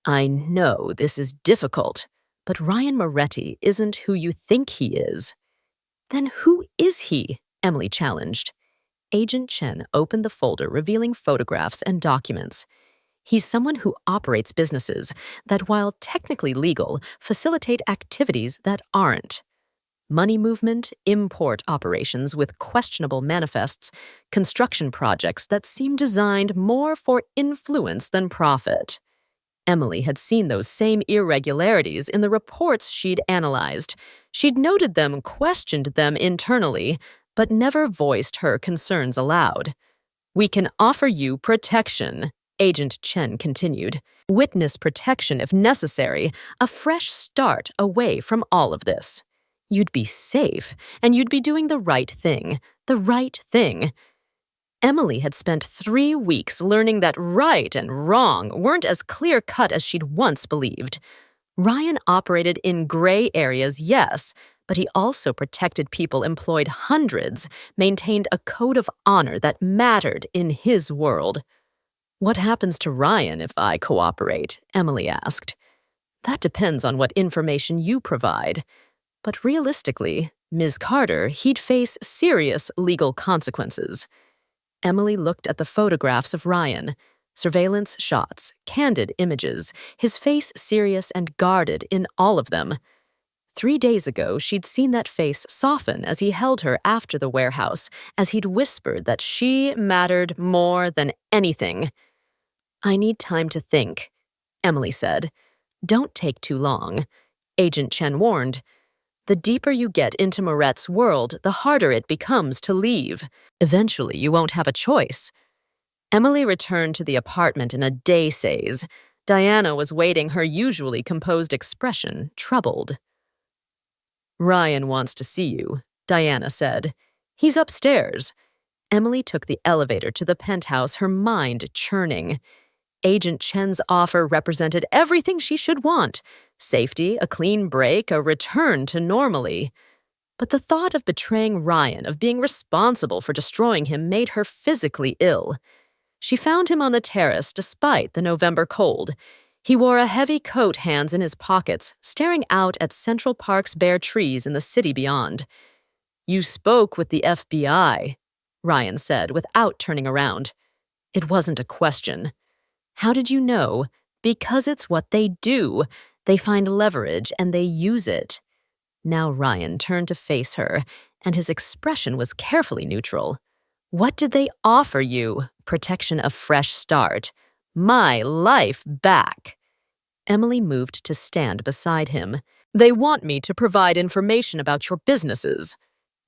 I know this is difficult, but Ryan Moretti isn't who you think he is. Then who is he? Emily challenged. Agent Chen opened the folder, revealing photographs and documents. He's someone who operates businesses that, while technically legal, facilitate activities that aren't. Money movement, import operations with questionable manifests, construction projects that seem designed more for influence than profit. Emily had seen those same irregularities in the reports she'd analyzed. She'd noted them, questioned them internally, but never voiced her concerns aloud. We can offer you protection, Agent Chen continued. Witness protection if necessary, a fresh start away from all of this. You'd be safe, and you'd be doing the right thing. The right thing. Emily had spent 3 weeks learning that right and wrong weren't as clear-cut as she'd once believed. Ryan operated in gray areas, yes, but he also protected people, employed hundreds, maintained a code of honor that mattered in his world. What happens to Ryan if I cooperate? Emily asked. That depends on what information you provide. But realistically, Ms. Carter, he'd face serious legal consequences. Emily looked at the photographs of Ryan. Surveillance shots, candid images, his face serious and guarded in all of them. 3 days ago, she'd seen that face soften as he held her after the warehouse, as he'd whispered that she mattered more than anything. "I need time to think," Emily said. "Don't take too long." Agent Chen warned. "The deeper you get into Moret's world, the harder it becomes to leave. Eventually, you won't have a choice." Emily returned to the apartment in a daze. Diana was waiting, her usually composed expression troubled. "Ryan wants to see you," Diana said. "He's upstairs." Emily took the elevator to the penthouse, her mind churning. Agent Chen's offer represented everything she should want: safety, a clean break, a return to normally. But the thought of betraying Ryan, of being responsible for destroying him, made her physically ill. She found him on the terrace despite the November cold. He wore a heavy coat, hands in his pockets, staring out at Central Park's bare trees in the city beyond. "You spoke with the FBI," Ryan said without turning around. It wasn't a question. "How did you know?" "Because it's what they do. They find leverage and they use it." Now Ryan turned to face her, and his expression was carefully neutral. "What did they offer you?" "Protection, a fresh start. My life back." Emily moved to stand beside him. "They want me to provide information about your businesses."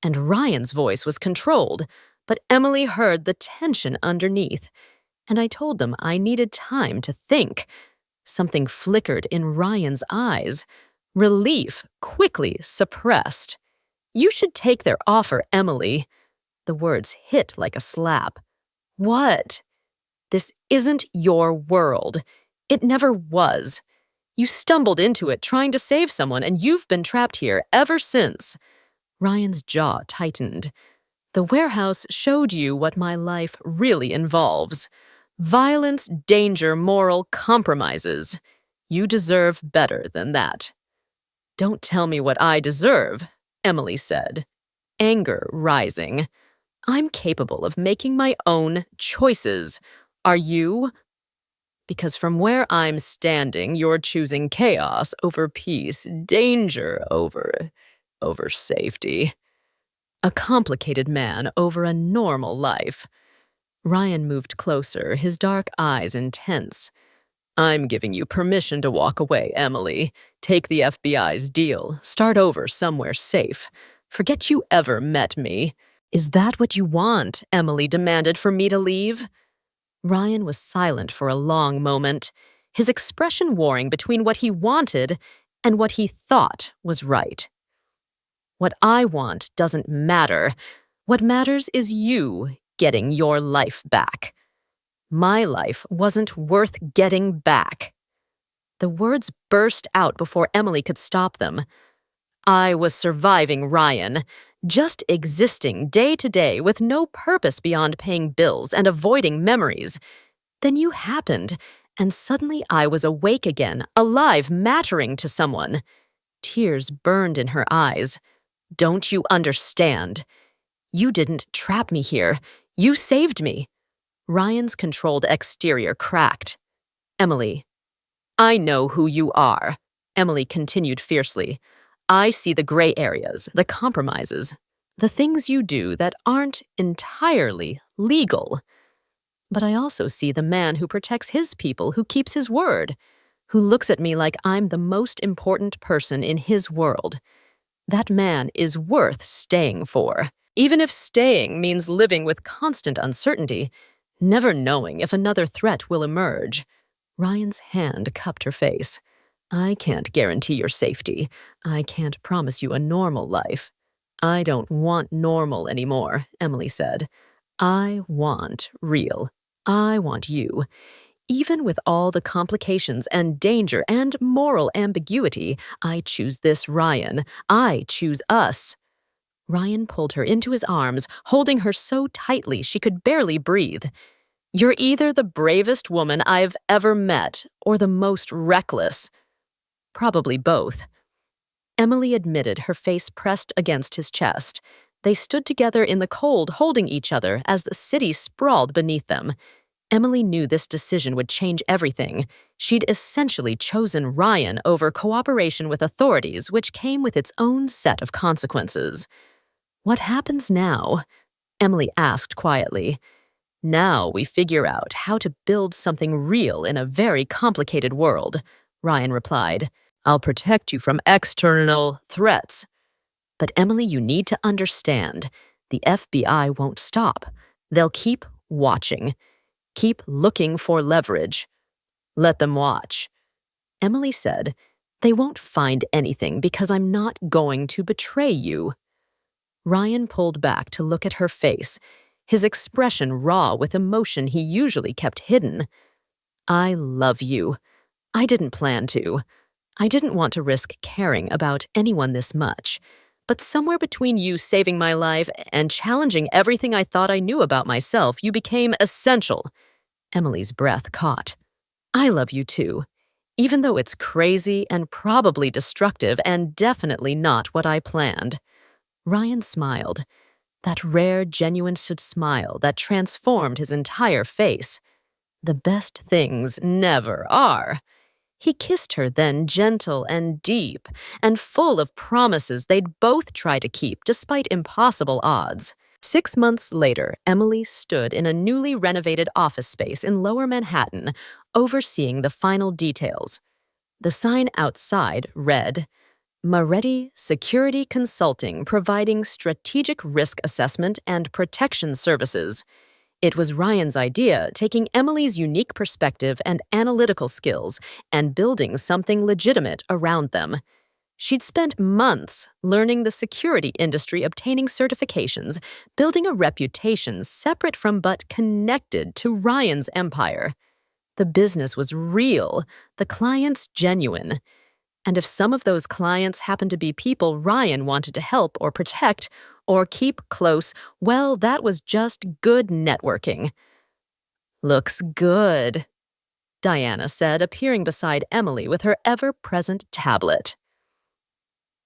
And Ryan's voice was controlled, but Emily heard the tension underneath. "And I told them I needed time to think." Something flickered in Ryan's eyes. Relief, quickly suppressed. "You should take their offer, Emily." The words hit like a slap. "What?" "This isn't your world. It never was. You stumbled into it trying to save someone, and you've been trapped here ever since." Ryan's jaw tightened. "The warehouse showed you what my life really involves. Violence, danger, moral compromises. You deserve better than that." "Don't tell me what I deserve," Emily said, anger rising. "I'm capable of making my own choices. Are you?" "Because from where I'm standing, you're choosing chaos over peace, danger over safety. A complicated man over a normal life." Ryan moved closer, his dark eyes intense. "I'm giving you permission to walk away, Emily. Take the FBI's deal. Start over somewhere safe. Forget you ever met me." "Is that what you want?" Emily demanded, "for me to leave?" Ryan was silent for a long moment, his expression warring between what he wanted and what he thought was right. "What I want doesn't matter. What matters is you getting your life back. My life wasn't worth getting back." The words burst out before Emily could stop them. "I was surviving Ryan, just existing day to day with no purpose beyond paying bills and avoiding memories. Then you happened, and suddenly I was awake again, alive, mattering to someone." Tears burned in her eyes. "Don't you understand? You didn't trap me here. You saved me." Ryan's controlled exterior cracked. "Emily, I know who you are," Emily continued fiercely. "I see the gray areas, the compromises, the things you do that aren't entirely legal. But I also see the man who protects his people, who keeps his word, who looks at me like I'm the most important person in his world. That man is worth staying for, even if staying means living with constant uncertainty, never knowing if another threat will emerge." Ryan's hand cupped her face. "I can't guarantee your safety. I can't promise you a normal life." "I don't want normal anymore," Emily said. "I want real. I want you. Even with all the complications and danger and moral ambiguity, I choose this Ryan. I choose us." Ryan pulled her into his arms, holding her so tightly she could barely breathe. "You're either the bravest woman I've ever met or the most reckless." "Probably both." Emily admitted, her face pressed against his chest. They stood together in the cold, holding each other as the city sprawled beneath them. Emily knew this decision would change everything. She'd essentially chosen Ryan over cooperation with authorities, which came with its own set of consequences. "What happens now?" Emily asked quietly. "Now we figure out how to build something real in a very complicated world," Ryan replied. "I'll protect you from external threats." "But Emily, you need to understand. The FBI won't stop. They'll keep watching. Keep looking for leverage. Let them watch." Emily said, "They won't find anything because I'm not going to betray you." Ryan pulled back to look at her face, his expression raw with emotion he usually kept hidden. "I love you. I didn't plan to. I didn't want to risk caring about anyone this much. But somewhere between you saving my life and challenging everything I thought I knew about myself, you became essential." Emily's breath caught. "I love you too, even though it's crazy and probably destructive and definitely not what I planned." Ryan smiled, that rare, genuine smile that transformed his entire face. "The best things never are." He kissed her then, gentle and deep, and full of promises they'd both try to keep despite impossible odds. 6 months later, Emily stood in a newly renovated office space in Lower Manhattan, overseeing the final details. The sign outside read, "Moretti Security Consulting, providing strategic risk assessment and protection services." It was Ryan's idea, taking Emily's unique perspective and analytical skills and building something legitimate around them. She'd spent months learning the security industry, obtaining certifications, building a reputation separate from but connected to Ryan's empire. The business was real, the clients genuine. And if some of those clients happened to be people Ryan wanted to help or protect or keep close, well, that was just good networking. "Looks good," Diana said, appearing beside Emily with her ever-present tablet.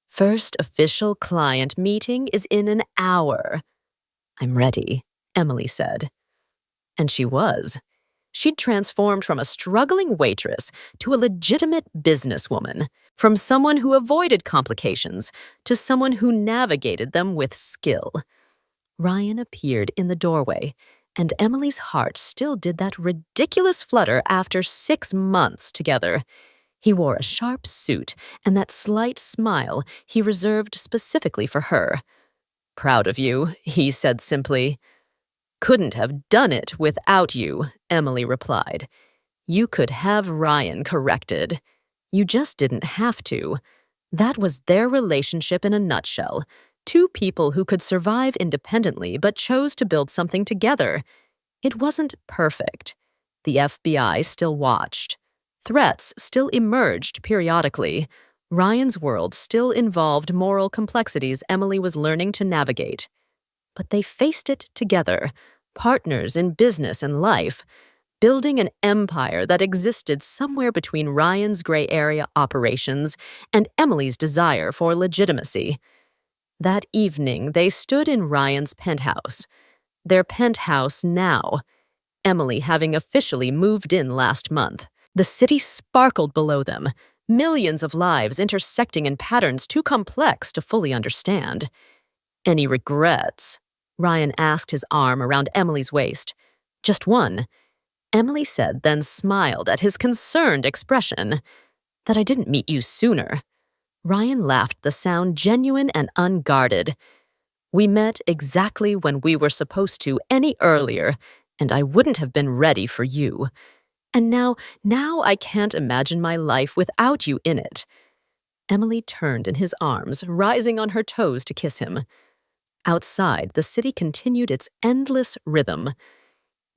"First official client meeting is in an hour." "I'm ready," Emily said. And she was. She'd transformed from a struggling waitress to a legitimate businesswoman, from someone who avoided complications to someone who navigated them with skill. Ryan appeared in the doorway, and Emily's heart still did that ridiculous flutter after 6 months together. He wore a sharp suit and that slight smile he reserved specifically for her. "Proud of you," he said simply. "Couldn't have done it without you," Emily replied. "You could have Ryan corrected. You just didn't have to." That was their relationship in a nutshell. Two people who could survive independently but chose to build something together. It wasn't perfect. The FBI still watched. Threats still emerged periodically. Ryan's world still involved moral complexities Emily was learning to navigate. But they faced it together, partners in business and life, building an empire that existed somewhere between Ryan's gray area operations and Emily's desire for legitimacy. That evening, they stood in Ryan's penthouse. Their penthouse now, Emily having officially moved in last month. The city sparkled below them, millions of lives intersecting in patterns too complex to fully understand. "Any regrets?" Ryan asked, his arm around Emily's waist. "Just one," Emily said, then smiled at his concerned expression. "That I didn't meet you sooner." Ryan laughed, the sound genuine and unguarded. "We met exactly when we were supposed to any earlier, and I wouldn't have been ready for you. And now I can't imagine my life without you in it." Emily turned in his arms, rising on her toes to kiss him. Outside, the city continued its endless rhythm.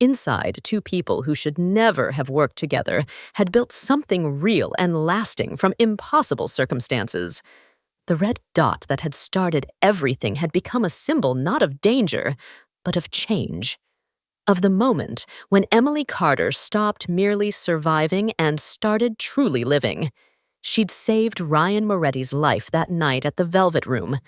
Inside, two people who should never have worked together had built something real and lasting from impossible circumstances. The red dot that had started everything had become a symbol not of danger, but of change. Of the moment when Emily Carter stopped merely surviving and started truly living. She'd saved Ryan Moretti's life that night at the Velvet Room.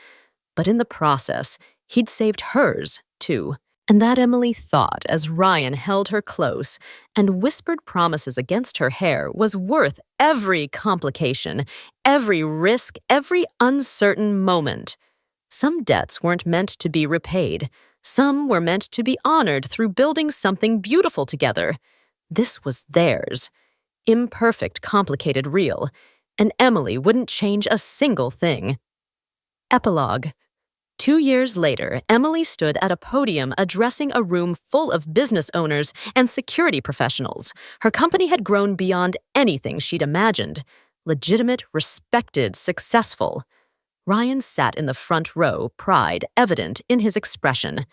But in the process, he'd saved hers, too. And that Emily thought as Ryan held her close and whispered promises against her hair was worth every complication, every risk, every uncertain moment. Some debts weren't meant to be repaid. Some were meant to be honored through building something beautiful together. This was theirs. Imperfect, complicated, real. And Emily wouldn't change a single thing. Epilogue. 2 years later, Emily stood at a podium addressing a room full of business owners and security professionals. Her company had grown beyond anything she'd imagined. Legitimate, respected, successful. Ryan sat in the front row, pride evident in his expression.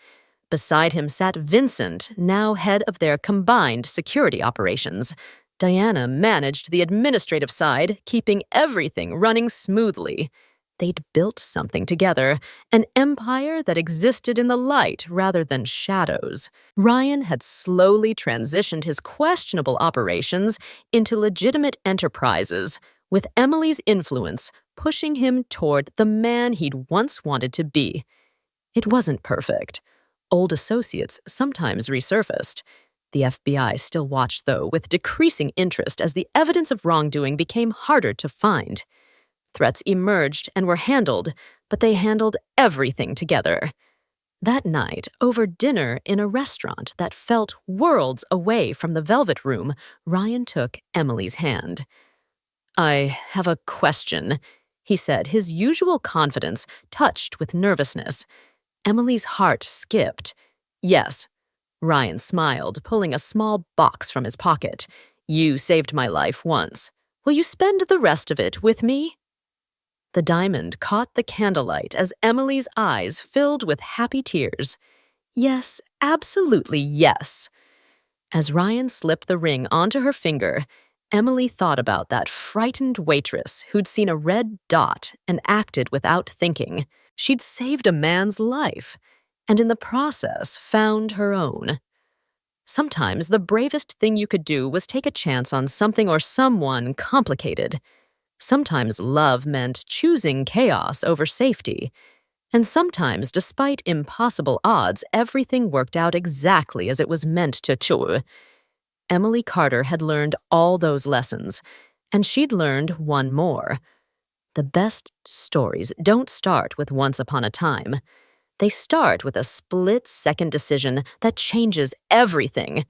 Beside him sat Vincent, now head of their combined security operations. Diana managed the administrative side, keeping everything running smoothly. They'd built something together, an empire that existed in the light rather than shadows. Ryan had slowly transitioned his questionable operations into legitimate enterprises, with Emily's influence pushing him toward the man he'd once wanted to be. It wasn't perfect. Old associates sometimes resurfaced. The FBI still watched, though, with decreasing interest as the evidence of wrongdoing became harder to find. Threats emerged and were handled, but they handled everything together. That night, over dinner in a restaurant that felt worlds away from the Velvet Room, Ryan took Emily's hand. "I have a question," he said, his usual confidence touched with nervousness. Emily's heart skipped. "Yes." Ryan smiled, pulling a small box from his pocket. "You saved my life once. Will you spend the rest of it with me?" The diamond caught the candlelight as Emily's eyes filled with happy tears. Yes, absolutely yes. As Ryan slipped the ring onto her finger, Emily thought about that frightened waitress who'd seen a red dot and acted without thinking. She'd saved a man's life, and in the process found her own. Sometimes the bravest thing you could do was take a chance on something or someone complicated. Sometimes love meant choosing chaos over safety. And sometimes, despite impossible odds, everything worked out exactly as it was meant to. Emily Carter had learned all those lessons, and she'd learned one more. The best stories don't start with once upon a time. They start with a split-second decision that changes everything.